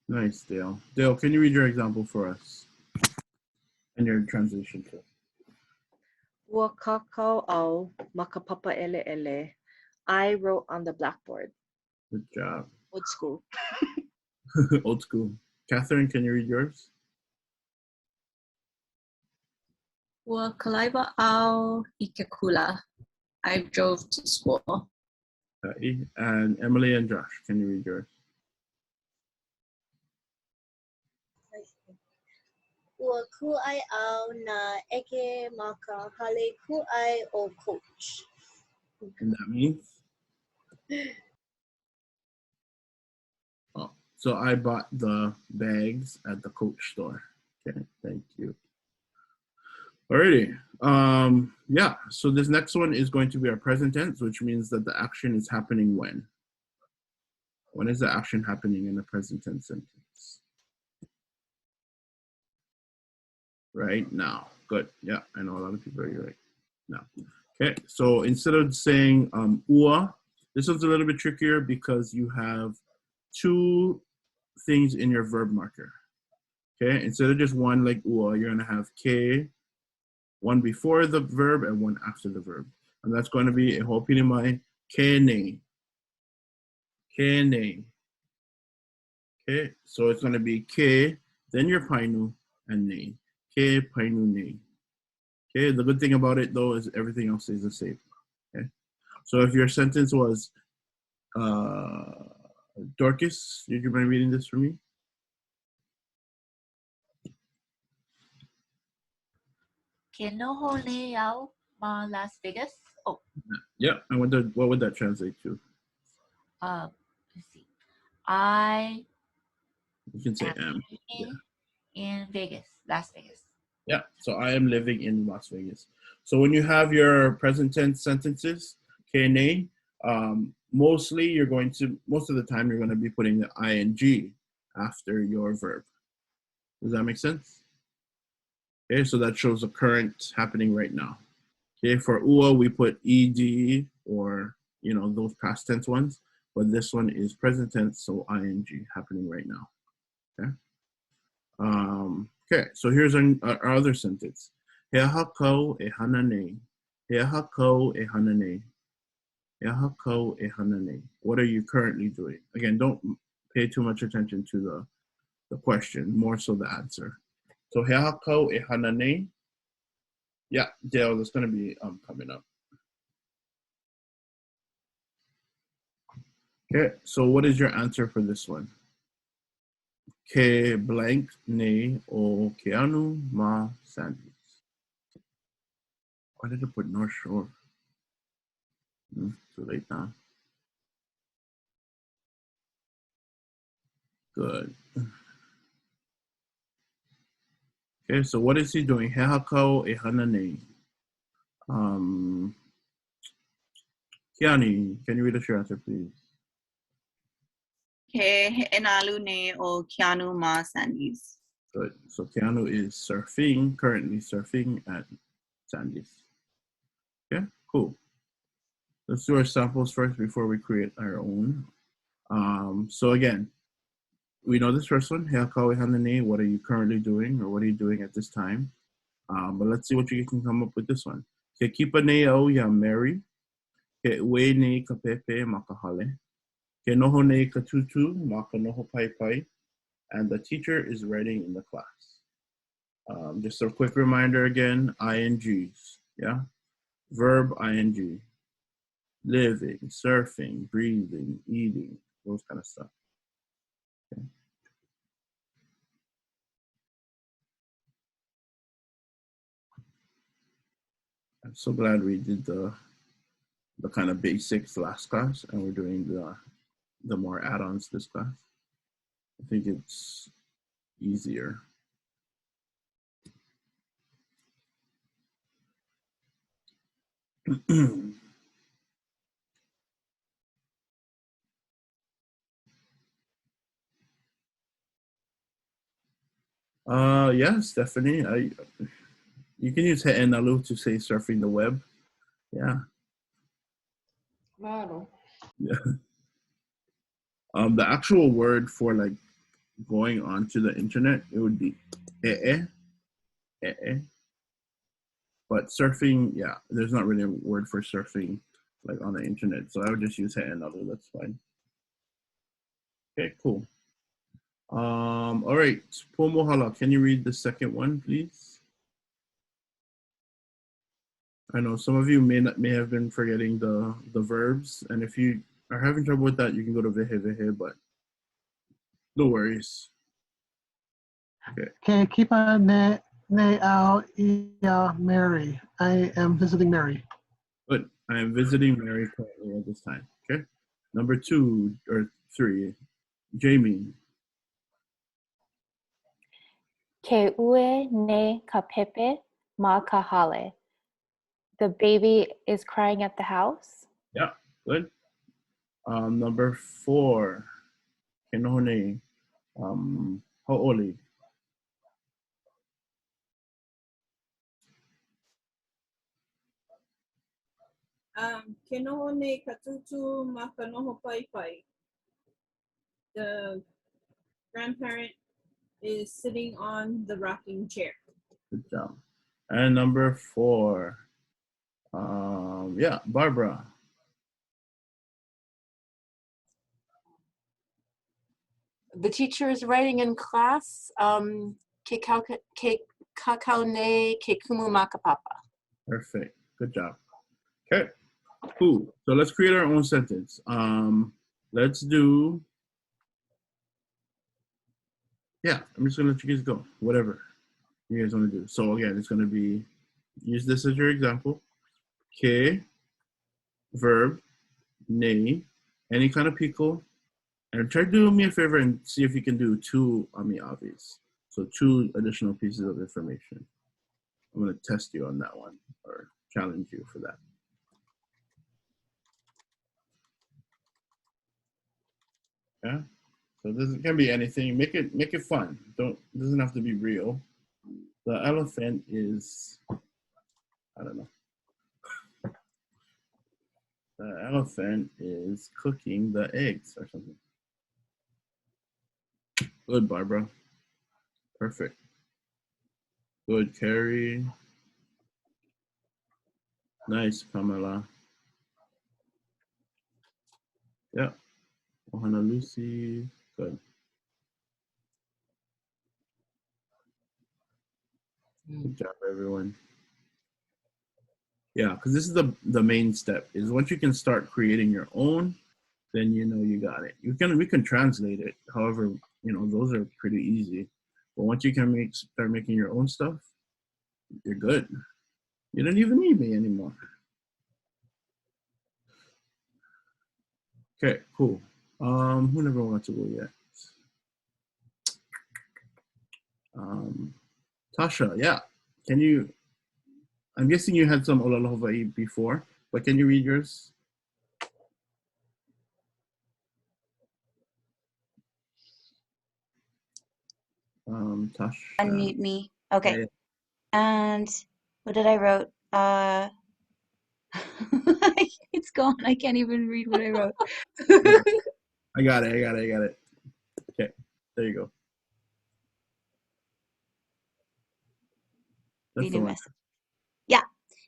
[SPEAKER 1] Nice, Dale. Dale, can you read your example for us? And your translation too.
[SPEAKER 17] Ua kākou au ma ka papa ʻELELO. I wrote on the blackboard.
[SPEAKER 1] Good job.
[SPEAKER 17] Old school.
[SPEAKER 1] Old school. Catherine, can you read yours?
[SPEAKER 14] Ua kalaiwa au I ke kula. I drove to school.
[SPEAKER 1] And Emily and Josh, can you read yours?
[SPEAKER 19] Ua kuʻai au na eke ma ka hale kuʻai o coach.
[SPEAKER 1] And that means? Oh, so I bought the bags at the Coach store. Okay, thank you. Alrighty. Yeah, so this next one is going to be our present tense, which means that the action is happening when? When is the action happening in the present tense sentence? Right now. Good. Yeah, I know a lot of people are right now. Okay, so instead of saying ua, this one's a little bit trickier because you have two things in your verb marker. Okay, instead of just one like ua, you're gonna have ke, one before the verb and one after the verb. And that's going to be e ho'opili mai kene. Kene. Okay, so it's going to be ke, then your painu, and ne. Ke, painu, ne. Okay, the good thing about it though is everything else stays the same. Okay, so if your sentence was Dorcas, did you mind reading this for me?
[SPEAKER 20] Ke noho leau ma Las Vegas. Oh,
[SPEAKER 1] Yeah, and what would that translate to?
[SPEAKER 20] let's see. I
[SPEAKER 1] You can say am. Yeah.
[SPEAKER 20] in Vegas, Las Vegas.
[SPEAKER 1] Yeah, so I am living in Las Vegas. So when you have your present tense sentences, kene, most of the time you're going to be putting the ing after your verb. Does that make sense? Okay, so that shows the current happening right now. Okay, for ua, we put ed or, those past tense ones, but this one is present tense, so ing happening right now. Okay. Okay, so here's our other sentence. He aha kau e hana nei. He aha kau e hana nei. He aha kau e hana nei. What are you currently doing? Again, don't pay too much attention to the question, more so the answer. So he aha kau e hana nei. Yeah, Dale, that's going to be coming up. Okay, so what is your answer for this one? Ke blank ne o Keanu ma Sandys. Why did I put North Shore? Too late now. Good. Okay, so what is he doing? He aha kau e hana nei. Kiani, can you read us your answer, please?
[SPEAKER 5] He he'enalu ne o Keanu ma Sandys.
[SPEAKER 1] Good. So Keanu is currently surfing at Sandys. Okay, cool. let's do our samples first before we create our own. So again, we know this first one, Hea kawe hanane, what are you currently doing, or what are you doing at this time? But let's see what you can come up with this one. Ke kipa nei au ya Mary, ke ue nei ka pepe ma ka hale, ke noho nei ka tutu ma ka noho pai pai, and the teacher is writing in the class. Just a quick reminder again, INGs, yeah? Verb ing, living, surfing, breathing, eating, those kind of stuff. Okay. I'm so glad we did the kind of basics last class, and we're doing the more add-ons this class. I think it's easier. Yeah, Stephanie, you can use He'enalu to say surfing the web. Yeah.
[SPEAKER 10] Mahalo.
[SPEAKER 1] Yeah. The actual word for like going onto the internet, it would be ʻEʻe. But surfing, yeah, there's not really a word for surfing like on the internet, so I would just use He'enalu. That's fine. Okay, cool. All right, Pomohala, can you read the second one, please? I know some of you may have been forgetting the verbs, and if you are having trouble with that, you can go to vehe, but no worries. Okay.
[SPEAKER 12] Ke kipa ne au ia Mary. I am visiting Mary.
[SPEAKER 1] Good. I am visiting Mary currently at this time. Okay. Number 2 or 3, Jamie.
[SPEAKER 21] Ke ue ne ka pepe ma ka hale. The baby is crying at the house.
[SPEAKER 1] Yeah, good. Number 4, Kenohone, Ho'oli.
[SPEAKER 16] Ke noho nei ka tutu ma ka noho pai pai. The grandparent is sitting on the rocking chair.
[SPEAKER 1] Good job. And number 4, yeah, Barbara.
[SPEAKER 8] The teacher is writing in class, ke kākou nei ke kumu makapapa.
[SPEAKER 1] Perfect. Good job. Okay, cool. So let's create our own sentence. Let's do, yeah, I'm just gonna let you guys go, whatever you guys want to do. So again, it's gonna be, use this as your example. Ke, verb, nei, any kind of pico, and try to do me a favor and see if you can do 2 ami-avis. So 2 additional pieces of information. I'm gonna test you on that one, or challenge you for that. Yeah. So this can be anything. Make it fun. It doesn't have to be real. The elephant is, I don't know. The elephant is cooking the eggs or something. Good, Barbara. Perfect. Good, Carrie. Nice, Pamela. Yeah. Ohana Lucy. Good. Good job, everyone. Yeah, because this is the main step, is once you can start creating your own, then you know you got it. We can translate it. However, you know, those are pretty easy. But once you can start making your own stuff, you're good. You don't even need me anymore. Okay, cool. Who never wants to go yet? Tasha, yeah. Can you, I'm guessing you had some ʻŌLELO Hawaii before, but can you read yours? Tasha.
[SPEAKER 5] Unmute me. Okay.
[SPEAKER 1] Yeah.
[SPEAKER 5] And what did I wrote? It's it's gone. I can't even read what I wrote.
[SPEAKER 1] I got it. Okay, there you go. That's
[SPEAKER 5] Read
[SPEAKER 1] the
[SPEAKER 5] your
[SPEAKER 1] one.
[SPEAKER 5] message. Yeah.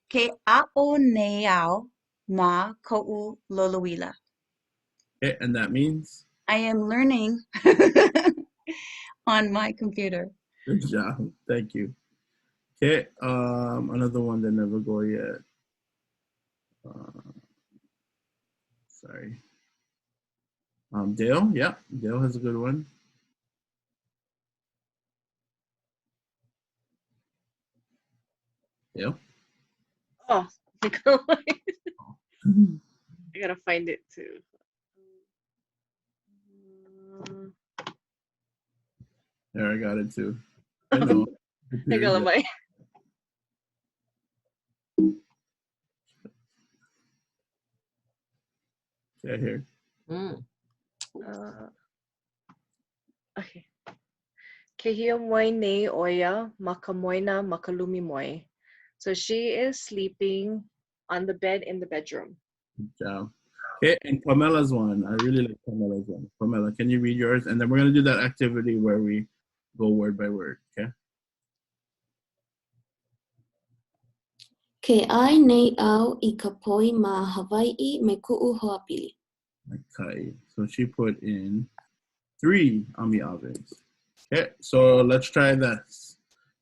[SPEAKER 5] Ke a'o neao ma ko'u loloila.
[SPEAKER 1] Okay, and that means?
[SPEAKER 5] I am learning on my computer.
[SPEAKER 1] Good job. Thank you. Okay, another one that never go yet. Sorry. Dale, yeah, Dale has a good one. Dale?
[SPEAKER 8] Oh, I gotta find it too.
[SPEAKER 1] There, I got it too. I know.
[SPEAKER 8] I got my.
[SPEAKER 1] Yeah, here.
[SPEAKER 8] Okay. Kehia moi nei oya makamoina makalumi moi. So she is sleeping on the bed in the bedroom.
[SPEAKER 1] Good job. Okay, and Pamela's one. I really like Pamela's one. Pamela, can you read yours? And then we're going to do that activity where we go word by word, okay?
[SPEAKER 4] Ke ai nei au I ka poi ma Hawaii me ku'u hoapili.
[SPEAKER 1] Okay, so she put in 3 ami aves. Okay, so let's try this.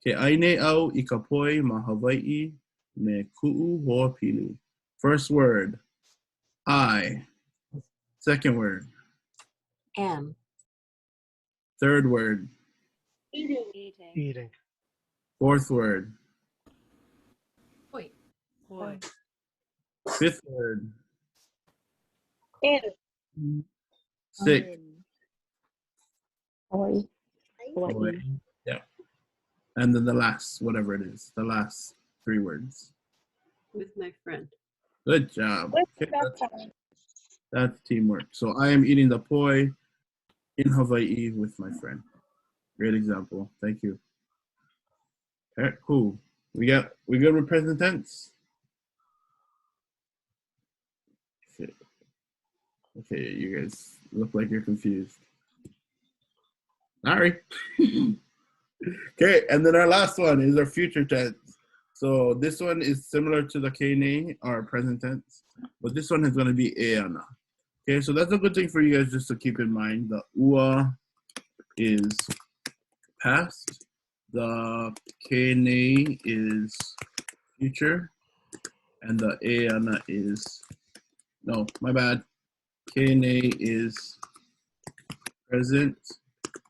[SPEAKER 1] Ke ai nei au I ka poi ma Hawaii me ku'u hoapili. First word, I. Second word.
[SPEAKER 8] Am.
[SPEAKER 1] Third word.
[SPEAKER 12] Eating.
[SPEAKER 1] Fourth word.
[SPEAKER 8] Oi.
[SPEAKER 11] Boy.
[SPEAKER 1] Fifth word.
[SPEAKER 13] In.
[SPEAKER 1] Sixth.
[SPEAKER 13] Hawaii.
[SPEAKER 1] Hawaii. Yeah. And then the last, whatever it is, the last 3 words.
[SPEAKER 15] With my friend.
[SPEAKER 1] Good job. Okay, that's teamwork. So I am eating the poi in Hawaii with my friend. Great example. Thank you. Okay, cool. We good with present tense? Okay, you guys look like you're confused. Sorry. Okay, and then our last one is our future tense. So this one is similar to the kene, our present tense, but this one is going to be eana. Okay, so that's a good thing for you guys just to keep in mind. The ua is past, the kene is future, and the eana is, no, my bad. Kene is present,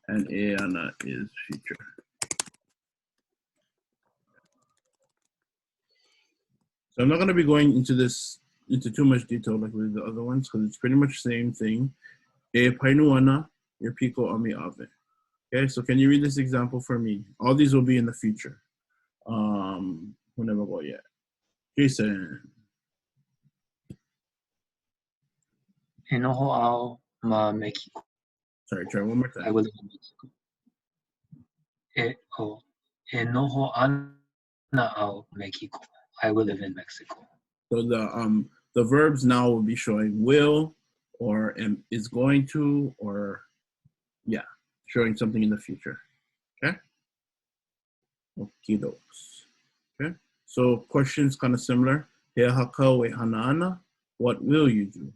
[SPEAKER 1] and eana is future. So I'm not going to be going into too much detail like with the other ones because it's pretty much the same thing. E painu ana, your piko ami ave. Okay, so can you read this example for me? All these will be in the future. We'll never go yet. Jason.
[SPEAKER 22] E noho au ma Mexico.
[SPEAKER 1] Sorry, try one more time.
[SPEAKER 22] I will live in Mexico. E noho ana au Mexico. I will live in Mexico.
[SPEAKER 1] So the verbs now will be showing will or is going to or yeah, showing something in the future. Okay? Okie dokes. Okay? So questions kind of similar. He haka we hanaana. What will you do?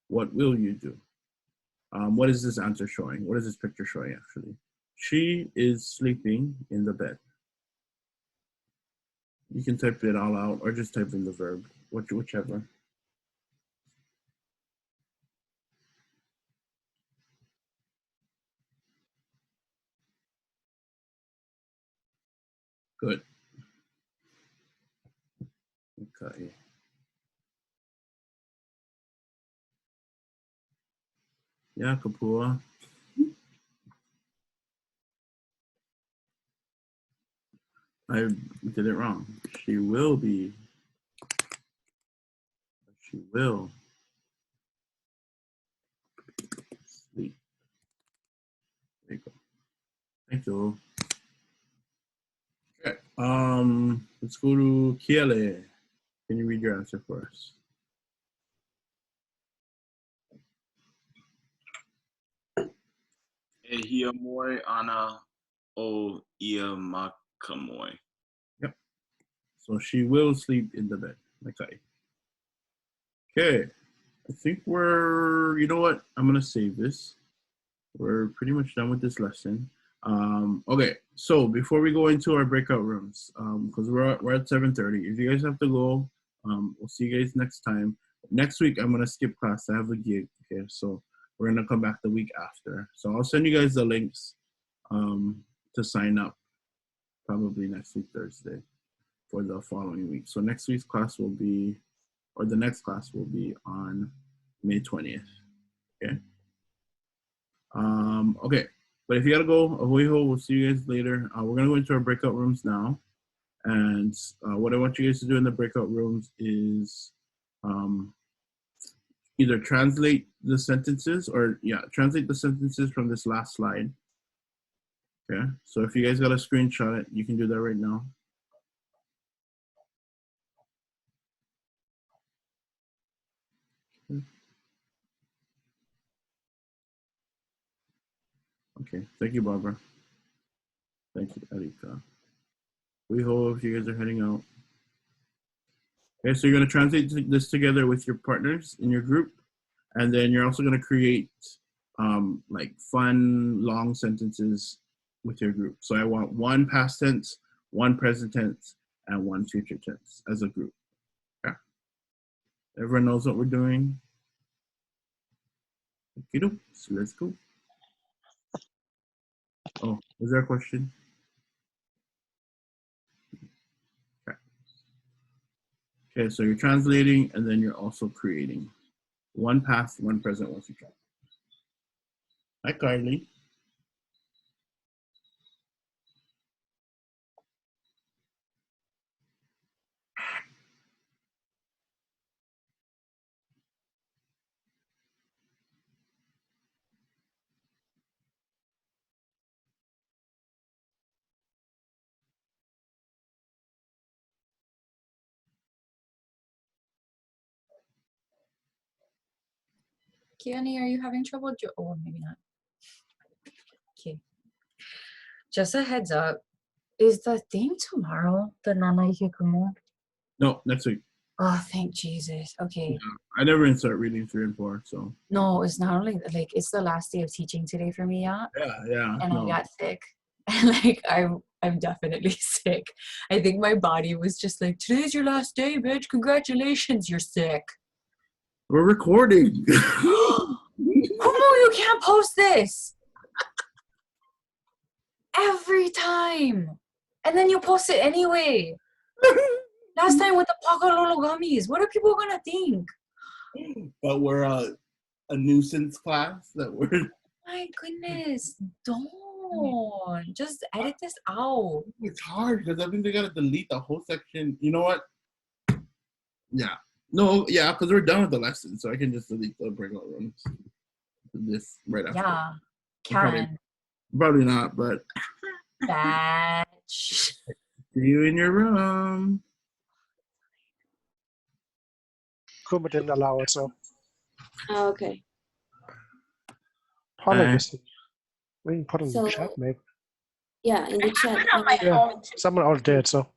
[SPEAKER 1] What will you do? What is this answer showing? What is this picture showing actually? She is sleeping in the bed. You can type it all out or just type in the verb, whichever. Good. Okay. Yeah, Kapua. I did it wrong. She will be. She will sleep. There you go. Thank you. Okay. Let's go to Kiele. Can you read your answer for us?
[SPEAKER 6] E hia moe ana o ia makamoe.
[SPEAKER 1] Yep. So she will sleep in the bed. Okay. Okay. I think we're, you know what? I'm going to save this. We're pretty much done with this lesson. Okay, so before we go into our breakout rooms, because we're at 7:30, if you guys have to go, we'll see you guys next time. Next week, I'm going to skip class. I have a gig, okay? So we're going to come back the week after. So I'll send you guys the links to sign up probably next week, Thursday, for the following week. So next week's class will be, or the next class will be on May 20th, okay? Okay, but if you gotta go, ahoy ho, we'll see you guys later. We're gonna go into our breakout rooms now. And what I want you guys to do in the breakout rooms is either translate the sentences or, translate the sentences from this last slide. Okay, so if you guys got a screenshot it, you can do that right now. Okay, thank you, Barbara. Thank you, Erika. We hope you guys are heading out. Okay, so you're going to translate this together with your partners in your group, and then you're also going to create like fun, long sentences with your group. So I want one past tense, one present tense, and one future tense as a group. Okay. Everyone knows what we're doing? Okay, so let's go. Oh, is there a question? Okay. Okay, so you're translating and then you're also creating. One past, one present, one future. Hi, Carly.
[SPEAKER 3] Kiani, are you having trouble? Oh, maybe not. Okay. Just a heads up. Is the thing tomorrow? The Nana Hikumu?
[SPEAKER 1] No, next week.
[SPEAKER 3] Oh, thank Jesus. Okay.
[SPEAKER 1] Yeah, I never even start reading 3 and 4, so.
[SPEAKER 3] No, it's not only like it's the last day of teaching today for me, yeah.
[SPEAKER 1] Yeah.
[SPEAKER 3] And I got sick. And like I'm definitely sick. I think my body was just like, today's your last day, bitch. Congratulations, you're sick.
[SPEAKER 1] We're recording.
[SPEAKER 3] Kumu, you can't post this. Every time. And then you post it anyway. Last time with the Pakalolo gummies. What are people gonna think?
[SPEAKER 1] But we're a nuisance class that we're.
[SPEAKER 3] My goodness, don't. Just edit this out.
[SPEAKER 1] It's hard because I think they gotta delete the whole section. You know what? Yeah. No, yeah, because we're done with the lesson, so I can just delete the breakout rooms. This right after.
[SPEAKER 3] Yeah. Karen.
[SPEAKER 1] Probably not, but.
[SPEAKER 3] Batch.
[SPEAKER 1] See you in your room.
[SPEAKER 12] Kuma didn't allow it, so.
[SPEAKER 14] Oh, okay.
[SPEAKER 12] Probably we can put it in the chat, maybe.
[SPEAKER 14] Yeah, in the chat.
[SPEAKER 12] Yeah, someone already did, so.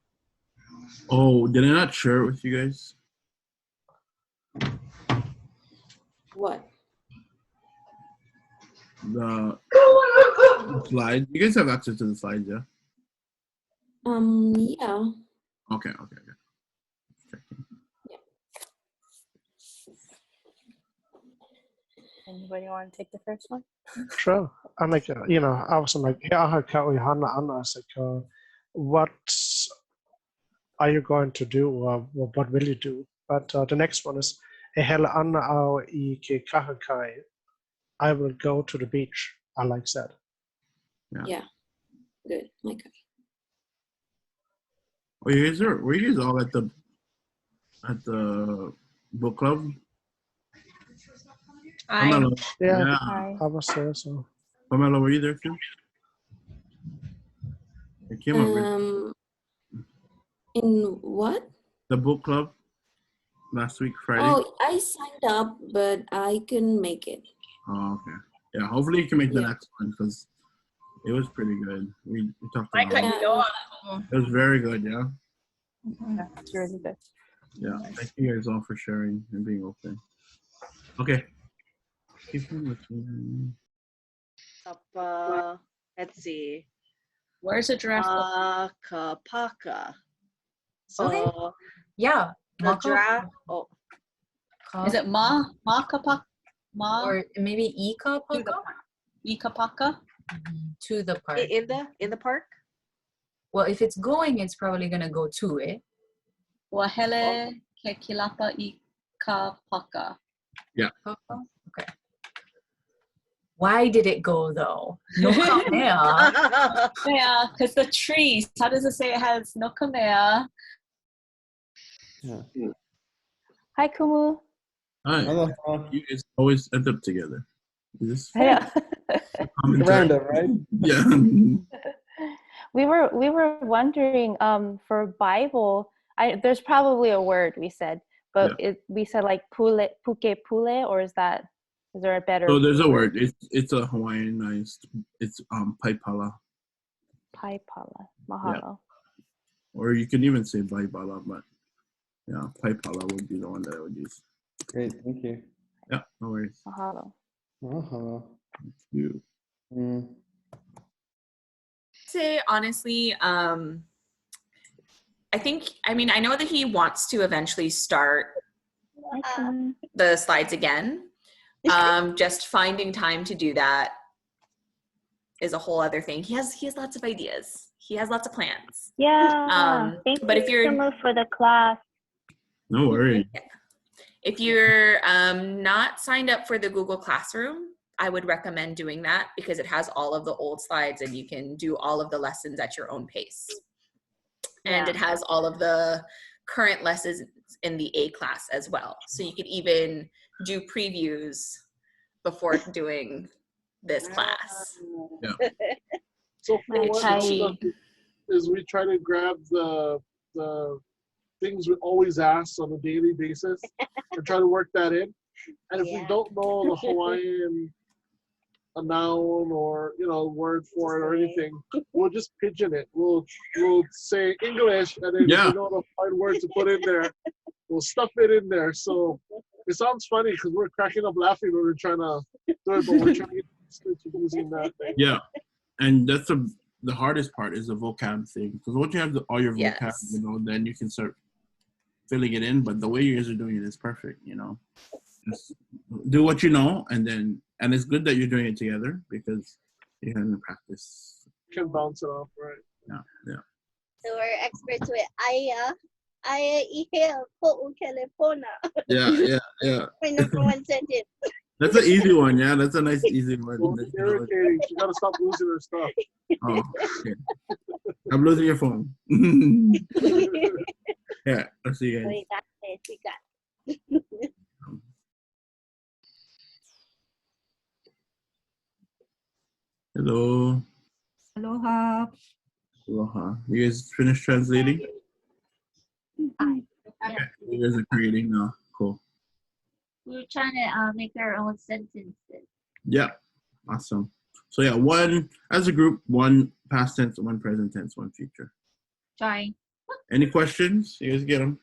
[SPEAKER 1] Oh, did I not share it with you guys?
[SPEAKER 14] What?
[SPEAKER 1] The slide. You guys have access to the slides, yeah?
[SPEAKER 14] Yeah.
[SPEAKER 1] Okay.
[SPEAKER 21] Anybody want to take the first one?
[SPEAKER 12] Sure. And like, I was like, I said, what are you going to do, or what will you do? But the next one is, I will go to the beach. I like that.
[SPEAKER 14] Yeah. Good. Okay.
[SPEAKER 1] Oh, were you guys all at the book club? Pamela.
[SPEAKER 12] Yeah. I was there, so.
[SPEAKER 1] Pamela, were you there too? It came up.
[SPEAKER 14] In what?
[SPEAKER 1] The book club last week, Friday.
[SPEAKER 14] Oh, I signed up, but I couldn't make it.
[SPEAKER 1] Oh, okay. Yeah, hopefully you can make the
[SPEAKER 14] Yeah.
[SPEAKER 1] next one because it was pretty good. We talked
[SPEAKER 11] I
[SPEAKER 1] about
[SPEAKER 11] couldn't
[SPEAKER 1] it.
[SPEAKER 11] go
[SPEAKER 1] It was very good, yeah.
[SPEAKER 2] That's really good.
[SPEAKER 1] Yeah, thank you guys all for sharing and being open. Okay. Keep on listening.
[SPEAKER 17] Let's see.
[SPEAKER 3] Where's the draft?
[SPEAKER 17] Paka. So
[SPEAKER 3] Okay. Yeah.
[SPEAKER 17] the draft. Oh,
[SPEAKER 3] Is it
[SPEAKER 20] Makapaka? Ma
[SPEAKER 3] or maybe Ika
[SPEAKER 20] to the
[SPEAKER 3] Paka?
[SPEAKER 20] park. Ikapaka?
[SPEAKER 3] To the park.
[SPEAKER 17] in the park.
[SPEAKER 3] Well, if it's going, it's probably gonna go to it.
[SPEAKER 20] Wahele ke kilapa ikapaka.
[SPEAKER 1] Yeah.
[SPEAKER 3] Okay. Why did it go though? No kamea.
[SPEAKER 20] Yeah, because the trees. How does it say it has no kamea?
[SPEAKER 18] Yeah.
[SPEAKER 21] Hi, Kumu.
[SPEAKER 1] Hi.
[SPEAKER 18] Aloha.
[SPEAKER 1] You guys always end up together. Is this
[SPEAKER 21] Yeah.
[SPEAKER 18] Random, right?
[SPEAKER 1] Yeah.
[SPEAKER 21] we were wondering for Bible. There's probably a word we said, but we said like pule, puke pule, or is there a better?
[SPEAKER 1] So there's a word. It's a Hawaiianized. It's paipala.
[SPEAKER 21] Paipala. Mahalo.
[SPEAKER 1] Yeah. Or you can even say baibala, but yeah, paipala would be the one that I would use.
[SPEAKER 18] Great, thank you.
[SPEAKER 1] Yeah, no worries.
[SPEAKER 21] Mahalo.
[SPEAKER 1] Thank you.
[SPEAKER 7] Say honestly, I know that he wants to eventually start the slides again. Just finding time to do that is a whole other thing. He has lots of ideas. He has lots of plans.
[SPEAKER 21] Yeah. Thank
[SPEAKER 7] but
[SPEAKER 21] you
[SPEAKER 7] if you're
[SPEAKER 21] so much for the class.
[SPEAKER 1] No worries.
[SPEAKER 7] If you're not signed up for the Google Classroom, I would recommend doing that because it has all of the old slides and you can do all of the lessons at your own pace. And it has all of the current lessons in the A class as well. So you could even do previews before doing this class.
[SPEAKER 1] Yeah.
[SPEAKER 9] So for what stuff is we try to grab the things we always ask on a daily basis and try to work that in. And if we don't know the Hawaiian a noun or word for it or anything, we'll just pigeon it. We'll say English, and then if we don't find words to put in there, we'll stuff it in there. So it sounds funny because we're cracking up laughing when we're trying to do it, but we're trying to get used to using that thing.
[SPEAKER 1] Yeah, and that's the hardest part is the vocab thing, because once you have all your vocab, then you can start filling it in. But the way you guys are doing it is perfect. Just do what you know, and it's good that you're doing it together because you can practice.
[SPEAKER 9] You can bounce it off, right?
[SPEAKER 1] Yeah.
[SPEAKER 19] So we're experts with ʻAʻA ihe po'u kelepona.
[SPEAKER 1] Yeah.
[SPEAKER 19] My number one sentence.
[SPEAKER 1] That's an easy one, yeah. That's a nice easy one.
[SPEAKER 9] Well, it's irritating. You gotta stop losing her stuff.
[SPEAKER 1] Oh, okay. I'm losing your phone. Yeah, I'll see you guys.
[SPEAKER 19] We got this. We got.
[SPEAKER 1] Hello.
[SPEAKER 23] Aloha.
[SPEAKER 1] Aloha. You guys finished translating? Okay. You guys are creating now. Cool.
[SPEAKER 20] We're trying to make our own sentences.
[SPEAKER 1] Yeah. Awesome. So yeah, one as a group, one past tense, one present tense, one future.
[SPEAKER 20] Trying.
[SPEAKER 1] Any questions? You guys get them?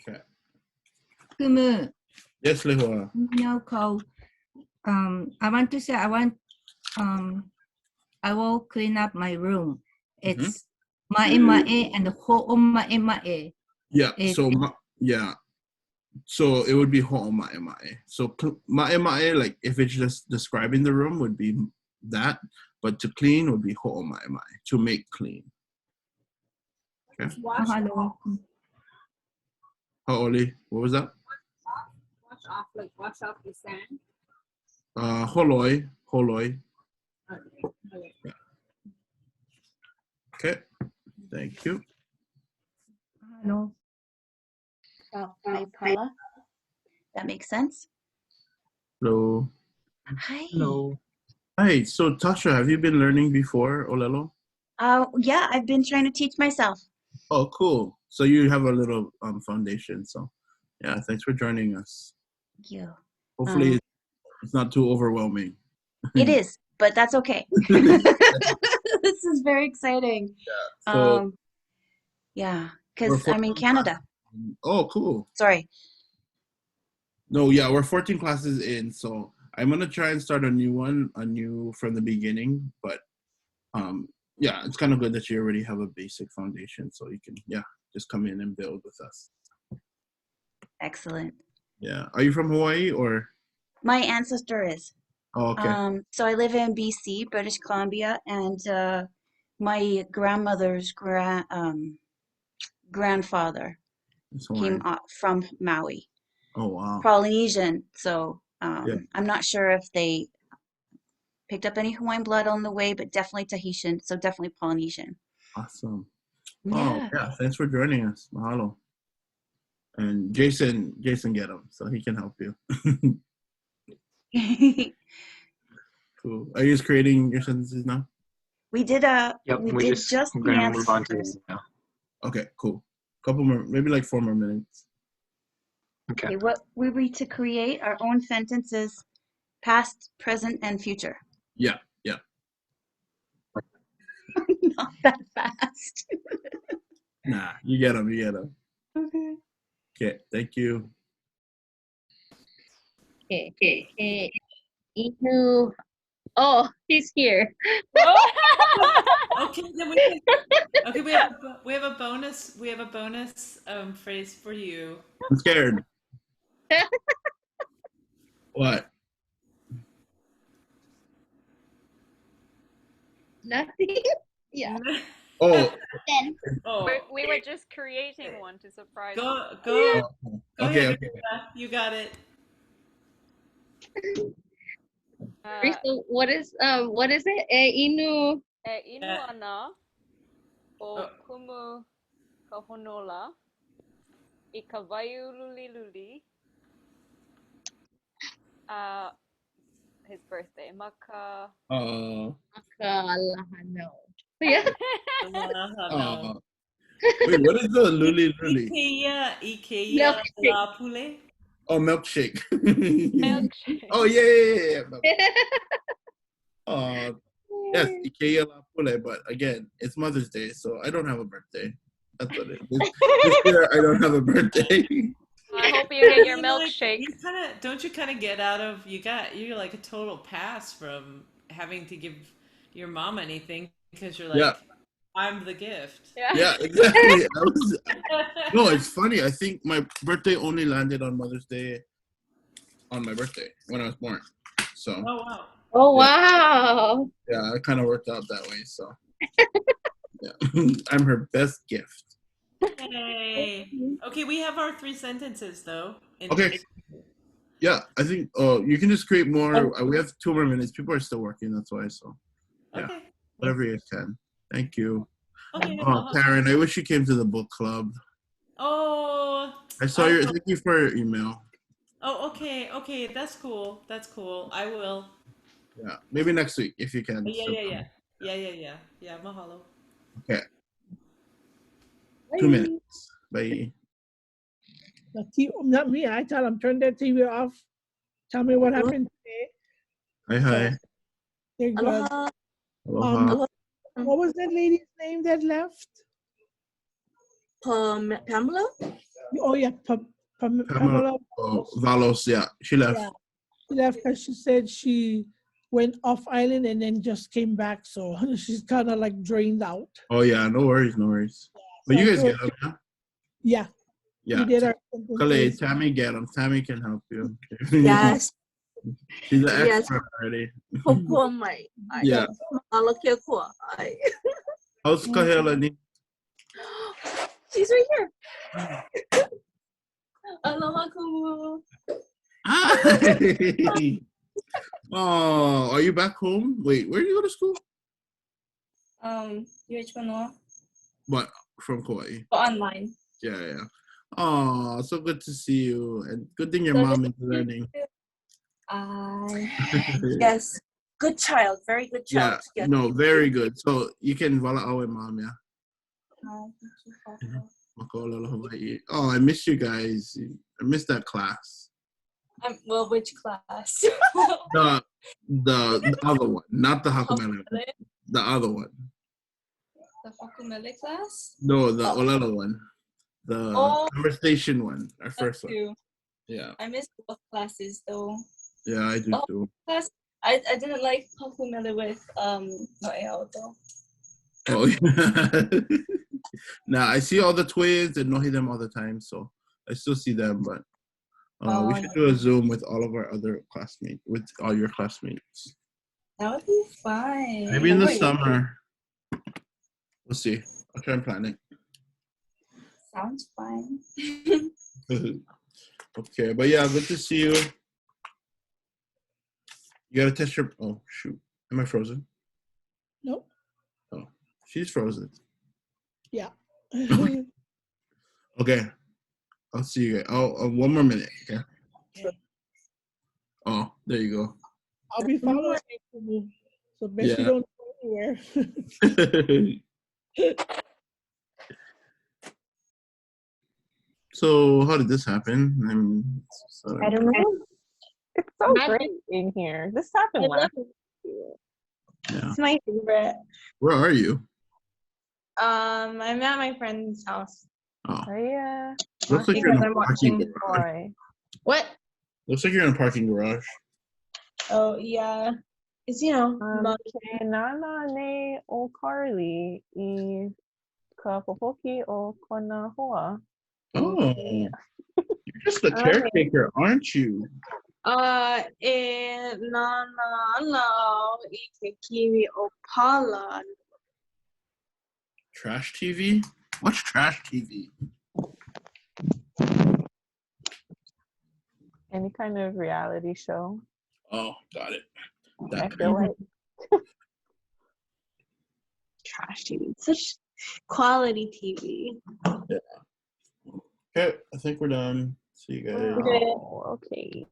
[SPEAKER 1] Okay.
[SPEAKER 23] Kumu.
[SPEAKER 1] Yes, Lehua.
[SPEAKER 23] I want to say I will clean up my room. It's ma'e and ho'o ma'e.
[SPEAKER 1] Yeah. So it would be ho'o ma'e. So ma'e, like if it's just describing the room, would be that, but to clean would be ho'o ma'e, to make clean. Okay.
[SPEAKER 23] Mahalo.
[SPEAKER 1] Ha'oli, what was that?
[SPEAKER 16] Wash off the sand.
[SPEAKER 1] Holoi. Okay. Thank you.
[SPEAKER 23] Hello.
[SPEAKER 5] Hi, Paula. That makes sense.
[SPEAKER 1] Hello.
[SPEAKER 5] Hi.
[SPEAKER 1] Hello. Hi. So Tasha, have you been learning before ʻŌLELO?
[SPEAKER 5] Yeah, I've been trying to teach myself.
[SPEAKER 1] Oh, cool. So you have a little foundation. So yeah, thanks for joining us.
[SPEAKER 5] Thank you.
[SPEAKER 1] Hopefully it's not too overwhelming.
[SPEAKER 5] It is, but that's okay. This is very exciting.
[SPEAKER 1] Yeah. So
[SPEAKER 5] yeah, because I'm in Canada.
[SPEAKER 1] Oh, cool.
[SPEAKER 5] Sorry.
[SPEAKER 1] No, yeah, we're 14 classes in, so I'm gonna try and start a new from the beginning. But yeah, it's kind of good that you already have a basic foundation, so you can just come in and build with us.
[SPEAKER 5] Excellent.
[SPEAKER 1] Yeah. Are you from Hawaii or?
[SPEAKER 5] My ancestor is.
[SPEAKER 1] Oh, okay.
[SPEAKER 5] So I live in BC, British Columbia, and my grandmother's grandfather came from Maui.
[SPEAKER 1] Oh, wow.
[SPEAKER 5] Polynesian. So I'm not sure if they picked up any Hawaiian blood on the way, but definitely Tahitian. So definitely Polynesian.
[SPEAKER 1] Awesome.
[SPEAKER 5] Yeah.
[SPEAKER 1] Oh, yeah. Thanks for joining us. Mahalo. And Jason get him, so he can help you. Cool. Are you just creating your sentences now?
[SPEAKER 5] We did we did just
[SPEAKER 22] we're gonna move on to this now.
[SPEAKER 1] Okay, cool. Couple more, maybe like 4 more minutes.
[SPEAKER 5] Okay. What we read to create our own sentences, past, present, and future.
[SPEAKER 1] Yeah.
[SPEAKER 5] Not that fast.
[SPEAKER 1] Nah, you get them.
[SPEAKER 5] Okay.
[SPEAKER 1] Okay, thank you.
[SPEAKER 4] Okay. Inu. Oh, he's here.
[SPEAKER 11] Okay, then we have a bonus phrase for you.
[SPEAKER 1] I'm scared. What?
[SPEAKER 4] Nothing. Yeah.
[SPEAKER 1] Oh.
[SPEAKER 8] We were just creating one to surprise you.
[SPEAKER 11] Go
[SPEAKER 1] Okay.
[SPEAKER 11] ahead, you got it.
[SPEAKER 4] So what is it? Inu.
[SPEAKER 8] Inu ana o kumu kahonola I kawaii luli. His birthday. Maka
[SPEAKER 4] Lahano. Yeah.
[SPEAKER 1] Wait, what is the luli?
[SPEAKER 11] Ikeya la pule.
[SPEAKER 1] Oh, milkshake.
[SPEAKER 8] Milkshake.
[SPEAKER 1] Oh, yeah. Yes, Ikeya la pule, but again, it's Mother's Day, so I don't have a birthday. That's what it is. This year, I don't have a birthday.
[SPEAKER 8] I hope you get your milkshake.
[SPEAKER 11] Don't you get out of you're like a total pass from having to give your mom anything because you're like, I'm the gift.
[SPEAKER 1] Yeah, exactly. No, it's funny. I think my birthday only landed on Mother's Day on my birthday when I was born. So.
[SPEAKER 11] Oh wow.
[SPEAKER 4] Oh wow.
[SPEAKER 1] Yeah, it kind of worked out that way. So. Yeah, I'm her best gift.
[SPEAKER 11] Hey. Okay, we have our 3 sentences though.
[SPEAKER 1] Okay. Yeah, I think you can just create more. We have 2 more minutes. People are still working, that's why. So yeah.
[SPEAKER 11] Okay.
[SPEAKER 1] Whatever you can. Thank you.
[SPEAKER 11] Okay.
[SPEAKER 1] Karen, I wish you came to the book club.
[SPEAKER 11] Oh.
[SPEAKER 1] I saw your thank you for your email.
[SPEAKER 11] Oh, okay. That's cool. I will.
[SPEAKER 1] Yeah. Maybe next week if you can.
[SPEAKER 11] Yeah, mahalo.
[SPEAKER 1] Okay. 2 minutes. Bye.
[SPEAKER 10] Not me. I tell them turn their TV off. Tell me what happened today.
[SPEAKER 1] Hi.
[SPEAKER 10] They're good.
[SPEAKER 5] Aloha.
[SPEAKER 1] Aloha.
[SPEAKER 10] What was that lady's name that left?
[SPEAKER 14] Pamela?
[SPEAKER 10] Oh yeah, Pamela.
[SPEAKER 1] Valos, yeah. She left.
[SPEAKER 10] Yeah. She left because she said she went off island and then just came back. So she's kind of like drained out.
[SPEAKER 1] Oh yeah, no worries. Yeah, but you guys get them, huh?
[SPEAKER 10] Yeah.
[SPEAKER 1] Yeah.
[SPEAKER 10] We did our
[SPEAKER 1] Tammy get them. Tammy can help you.
[SPEAKER 14] Yes.
[SPEAKER 1] She's an expert already. Yeah. How's Kahela?
[SPEAKER 14] She's right here. Aloha kumu.
[SPEAKER 1] Hi. Oh, are you back home? Wait, where do you go to school?
[SPEAKER 14] UH Manoa.
[SPEAKER 1] What? From Kauai?
[SPEAKER 14] Online.
[SPEAKER 1] Yeah. Oh, so good to see you. And good thing your mom is learning.
[SPEAKER 14] Yes. Good child. Very good child.
[SPEAKER 1] Yeah. No, very good. So you can wala'au with mom, yeah? Maka ʻōlelo Hawaii. Oh, I miss you guys. I missed that class.
[SPEAKER 14] Well, which class?
[SPEAKER 1] The other one, not the Hakumele. The other one.
[SPEAKER 14] The Hakumele class?
[SPEAKER 1] No, the ʻŌLELO one. The conversation one. Our first one.
[SPEAKER 14] Too.
[SPEAKER 1] Yeah.
[SPEAKER 14] I missed both classes though.
[SPEAKER 1] Yeah, I do too.
[SPEAKER 14] Class, I didn't like Hakumele with Noeao though.
[SPEAKER 1] Oh, yeah. Now I see all the twins and nohi them all the time, so I still see them, but we should do a Zoom with all of our other classmates, with all your classmates.
[SPEAKER 14] That would be fine.
[SPEAKER 1] Maybe in the summer. We'll see. I'll try and plan it.
[SPEAKER 14] Sounds fine.
[SPEAKER 1] Okay, but yeah, good to see you. You gotta test your. Oh shoot, am I frozen?
[SPEAKER 10] Nope.
[SPEAKER 1] Oh, she's frozen.
[SPEAKER 10] Yeah.
[SPEAKER 1] Okay, I'll see you guys. Oh, 1 more minute. Okay. Oh, there you go.
[SPEAKER 10] I'll be following you, so bet you don't go anywhere.
[SPEAKER 1] So how did this happen?
[SPEAKER 2] I don't know. It's so great in here. This happened last year.
[SPEAKER 1] Yeah.
[SPEAKER 14] It's my favorite.
[SPEAKER 1] Where are you?
[SPEAKER 14] I'm at my friend's house.
[SPEAKER 1] Oh.
[SPEAKER 2] Yeah.
[SPEAKER 1] Looks like you're in a parking garage.
[SPEAKER 2] Boy.
[SPEAKER 14] What?
[SPEAKER 1] Looks like you're in a parking garage.
[SPEAKER 14] Oh yeah. It's
[SPEAKER 2] Nana ne o Carly I ka popoki o kona hoa.
[SPEAKER 1] Oh, you're just a caretaker, aren't you?
[SPEAKER 14] E nana no I ke kiwi o pala.
[SPEAKER 1] Trash TV? What's trash TV?
[SPEAKER 2] Any kind of reality show.
[SPEAKER 1] Oh, got it.
[SPEAKER 2] I feel like
[SPEAKER 14] trash TV. Such quality TV.
[SPEAKER 1] Yeah. Okay, I think we're done. See you guys.
[SPEAKER 2] Oh, okay.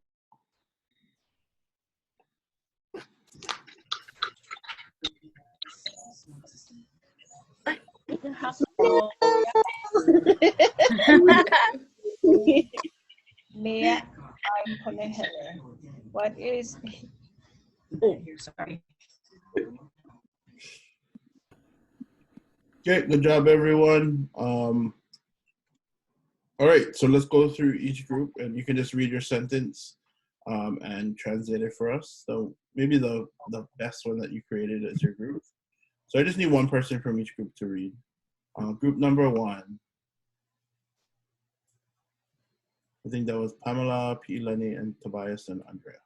[SPEAKER 6] Mea Aikonehele. What is sorry.
[SPEAKER 1] Okay, good job, everyone. All right, so let's go through each group, and you can just read your sentence and translate it for us. So maybe the best one that you created is your group. So I just need one person from each group to read. Group number 1. I think that was Pamela, Pi'ilani, and Tobias and Andrea.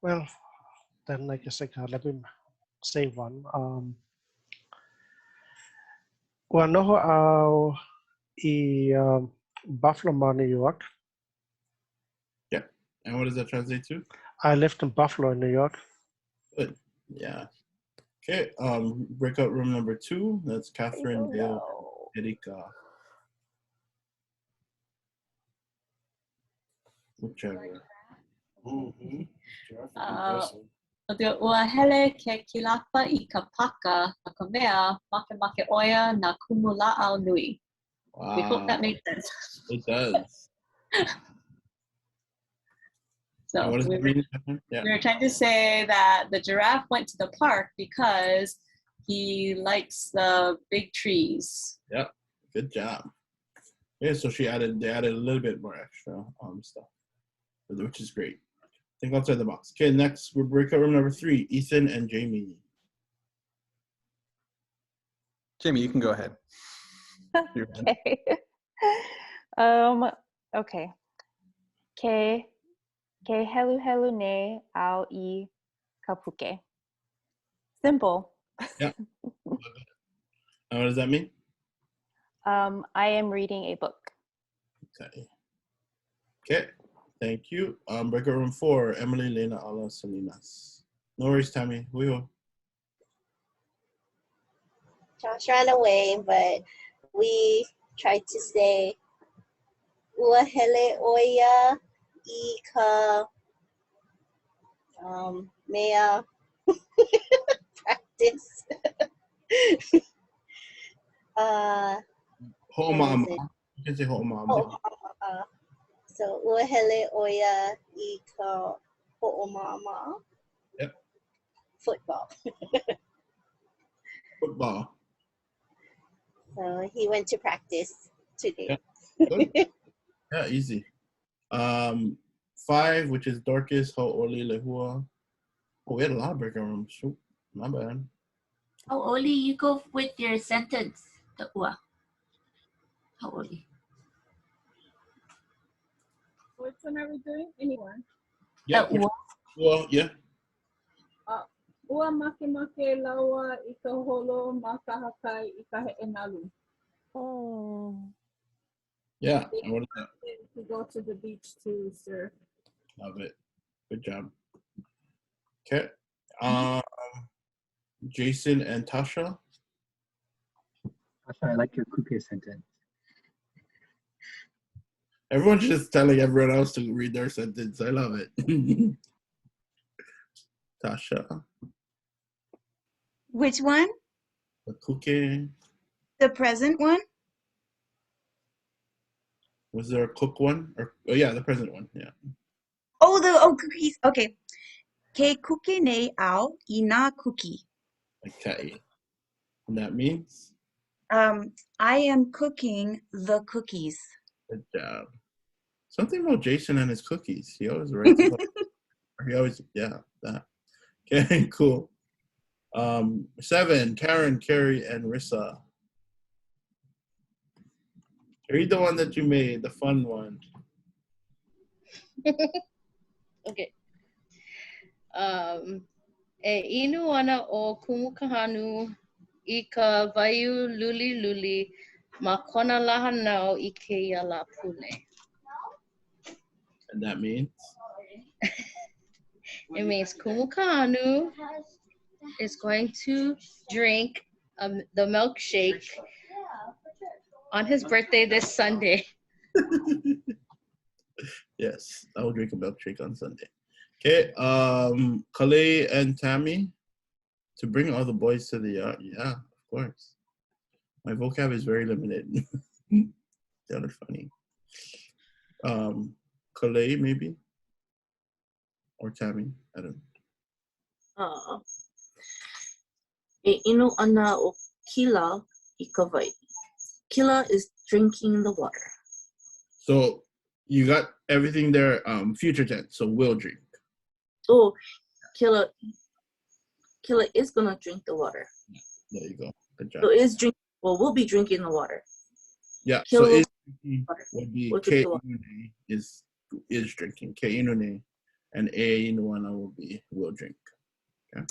[SPEAKER 12] Well, then I guess let me say one. Wanoho au I Buffalo, New York.
[SPEAKER 1] Yeah, and what does that translate to?
[SPEAKER 12] I lived in Buffalo, New York.
[SPEAKER 1] Good. Yeah. Okay. Breakout room number 2. That's Catherine, Dale, Erika. Whichever.
[SPEAKER 3] Ua hele ke kilapa I ka paka a ka mea make oia na kumula'au nui.
[SPEAKER 1] Wow.
[SPEAKER 3] We hope that made sense.
[SPEAKER 1] It does.
[SPEAKER 3] So
[SPEAKER 1] what does
[SPEAKER 3] we
[SPEAKER 1] that mean? Yeah.
[SPEAKER 3] were trying to say that the giraffe went to the park because he likes the big trees.
[SPEAKER 1] Yep. Good job. Yeah, so they added a little bit more extra stuff, which is great. Think outside the box. Okay, next we're breakout room number 3, Ethan and Jamie.
[SPEAKER 13] Jamie, you can go ahead.
[SPEAKER 21] Okay. Okay. Ke helu ne au I kapuke. Simple.
[SPEAKER 1] Yeah. What does that mean?
[SPEAKER 21] I am reading a book.
[SPEAKER 1] Okay. Okay. Thank you. Breakout room 4, Emily, Lena, Ala, Salinas. No worries, Tammy.
[SPEAKER 19] Josh ran away, but we tried to say ua hele oia ika mea practice.
[SPEAKER 1] Ho'oma'ama. You can say ho'oma'ama.
[SPEAKER 19] So uahele oya ika ho'oma'ama.
[SPEAKER 1] Yep.
[SPEAKER 19] Football.
[SPEAKER 1] Football.
[SPEAKER 19] So he went to practice today.
[SPEAKER 1] Yeah. Yeah, easy. 5, which is Dorcas, Hau'oli Lehua. Oh, we had a lot of breakout rooms. Shoot, my bad.
[SPEAKER 20] Oh, Oli, you go with your sentence. The ua. How Oli?
[SPEAKER 16] Which one are we doing? Anyone?
[SPEAKER 1] Yeah. Well, yeah.
[SPEAKER 16] Ua make laua I ka holo ma ka hakai I ka he'enalu.
[SPEAKER 2] Oh.
[SPEAKER 1] Yeah. And what is that?
[SPEAKER 16] To go to the beach to surf.
[SPEAKER 1] Love it. Good job. Okay. Jason and Tasha.
[SPEAKER 22] Tasha, I like your kuke sentence.
[SPEAKER 1] Everyone's just telling everyone else to read their sentence. I love it. Tasha.
[SPEAKER 5] Which one?
[SPEAKER 1] The kuke.
[SPEAKER 5] The present one?
[SPEAKER 1] Was there a cook one? Or oh yeah, the present one. Yeah.
[SPEAKER 5] Oh, cookies. Okay. Ke kuke ne au I nā cookie.
[SPEAKER 1] Okay. And that means?
[SPEAKER 5] I am cooking the cookies.
[SPEAKER 1] Good job. Something about Jason and his cookies. He always writes about he always, yeah, that. Okay, cool. 7, Karen, Carrie, and Rissa. Read the one that you made, the fun one.
[SPEAKER 4] Okay. E inu ana o kumukahanu I ka waiu luli luli ma kona lahanau I keia la pule.
[SPEAKER 1] And that means?
[SPEAKER 4] It means kumukahanu is going to drink the milkshake on his birthday this Sunday.
[SPEAKER 1] Yes, I will drink a milkshake on Sunday. Okay, Kale and Tammy, to bring all the boys to the yard. Yeah, of course. My vocab is very limited. That is funny. Kale, maybe? Or Tammy, I don't know.
[SPEAKER 14] E inu ana o kila I ka wai. Kila is drinking the water.
[SPEAKER 1] So you got everything there, future tense, so will drink.
[SPEAKER 14] Oh, Kila is gonna drink the water.
[SPEAKER 1] There you go. Good job.
[SPEAKER 14] So is drink. Well, we'll be drinking the water.
[SPEAKER 1] Yeah.
[SPEAKER 14] Kila
[SPEAKER 1] So is drinking would be
[SPEAKER 14] will
[SPEAKER 1] Ke
[SPEAKER 14] drink the water.
[SPEAKER 1] inune is drinking. Ke inune and E inuana will be will drink. Okay.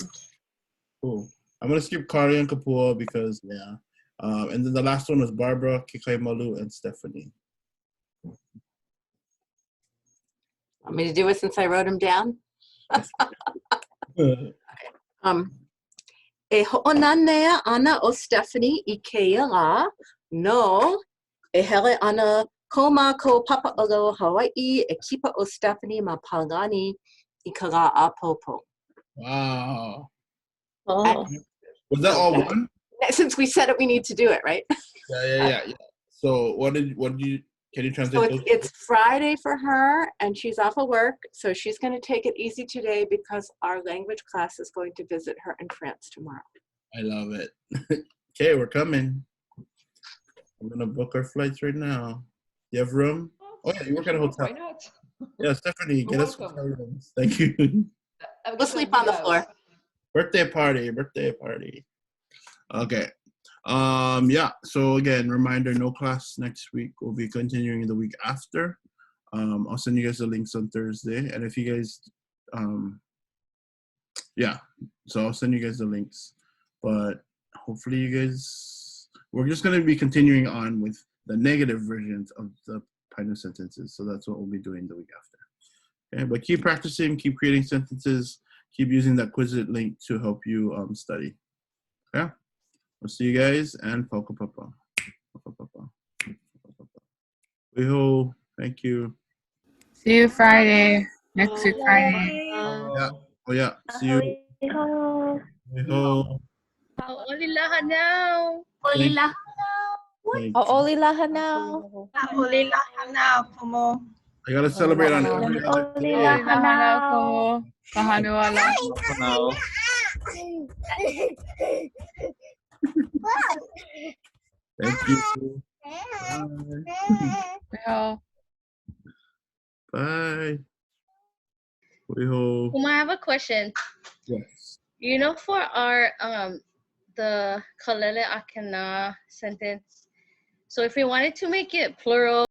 [SPEAKER 1] Cool. I'm gonna skip Kari and Kapua because yeah. And then the last one was Barbara, Kikai Malu, and Stephanie.
[SPEAKER 15] Want me to do it since I wrote them down? E ho'onanea ana o Stephanie I keia la, no, e hele ana ko mākou papa'alo Hawaii e kipa o Stephanie ma Palani I ka la a popo.
[SPEAKER 1] Wow.
[SPEAKER 14] Oh.
[SPEAKER 1] Was that all one?
[SPEAKER 15] Since we said it, we need to do it, right?
[SPEAKER 1] Yeah. So can you translate
[SPEAKER 15] So
[SPEAKER 1] those?
[SPEAKER 15] it's Friday for her, and she's off of work, so she's going to take it easy today because our language class is going to visit her in France tomorrow.
[SPEAKER 1] I love it. Okay, we're coming. I'm gonna book our flights right now. You have room? Oh yeah, you work at a hotel.
[SPEAKER 17] Why not?
[SPEAKER 1] Yeah, Stephanie, get us hotel rooms. Thank you.
[SPEAKER 15] We'll sleep on the floor.
[SPEAKER 1] Birthday party. Okay. Yeah, so again, reminder, no class next week. We'll be continuing the week after. I'll send you guys the links on Thursday. And if you guys, yeah, so I'll send you guys the links. But hopefully you guys, we're just going to be continuing on with the negative versions of the PAINU sentences. So that's what we'll be doing the week after. Okay, but keep practicing, keep creating sentences, keep using that Quizlet link to help you study. Okay? We'll see you guys, and Poko Papa. Weho, thank you.
[SPEAKER 3] See you Friday. Next week Friday.
[SPEAKER 1] Yeah. Oh yeah. See you. Mahalo.
[SPEAKER 4] A'olilaha now.
[SPEAKER 1] Thank
[SPEAKER 20] ʻŌLELO.
[SPEAKER 1] you.
[SPEAKER 21] A'olilaha now.
[SPEAKER 6] ʻŌLELO now, Pomo.
[SPEAKER 1] I gotta celebrate on every other day.
[SPEAKER 21] A'olilaha now.
[SPEAKER 3] Kahanuala.
[SPEAKER 13] Now.
[SPEAKER 1] Thank you. Bye. Bye.
[SPEAKER 4] I have a question.
[SPEAKER 1] Yes.
[SPEAKER 4] You know, for our the kalele akana sentence. So if we wanted to make it plural.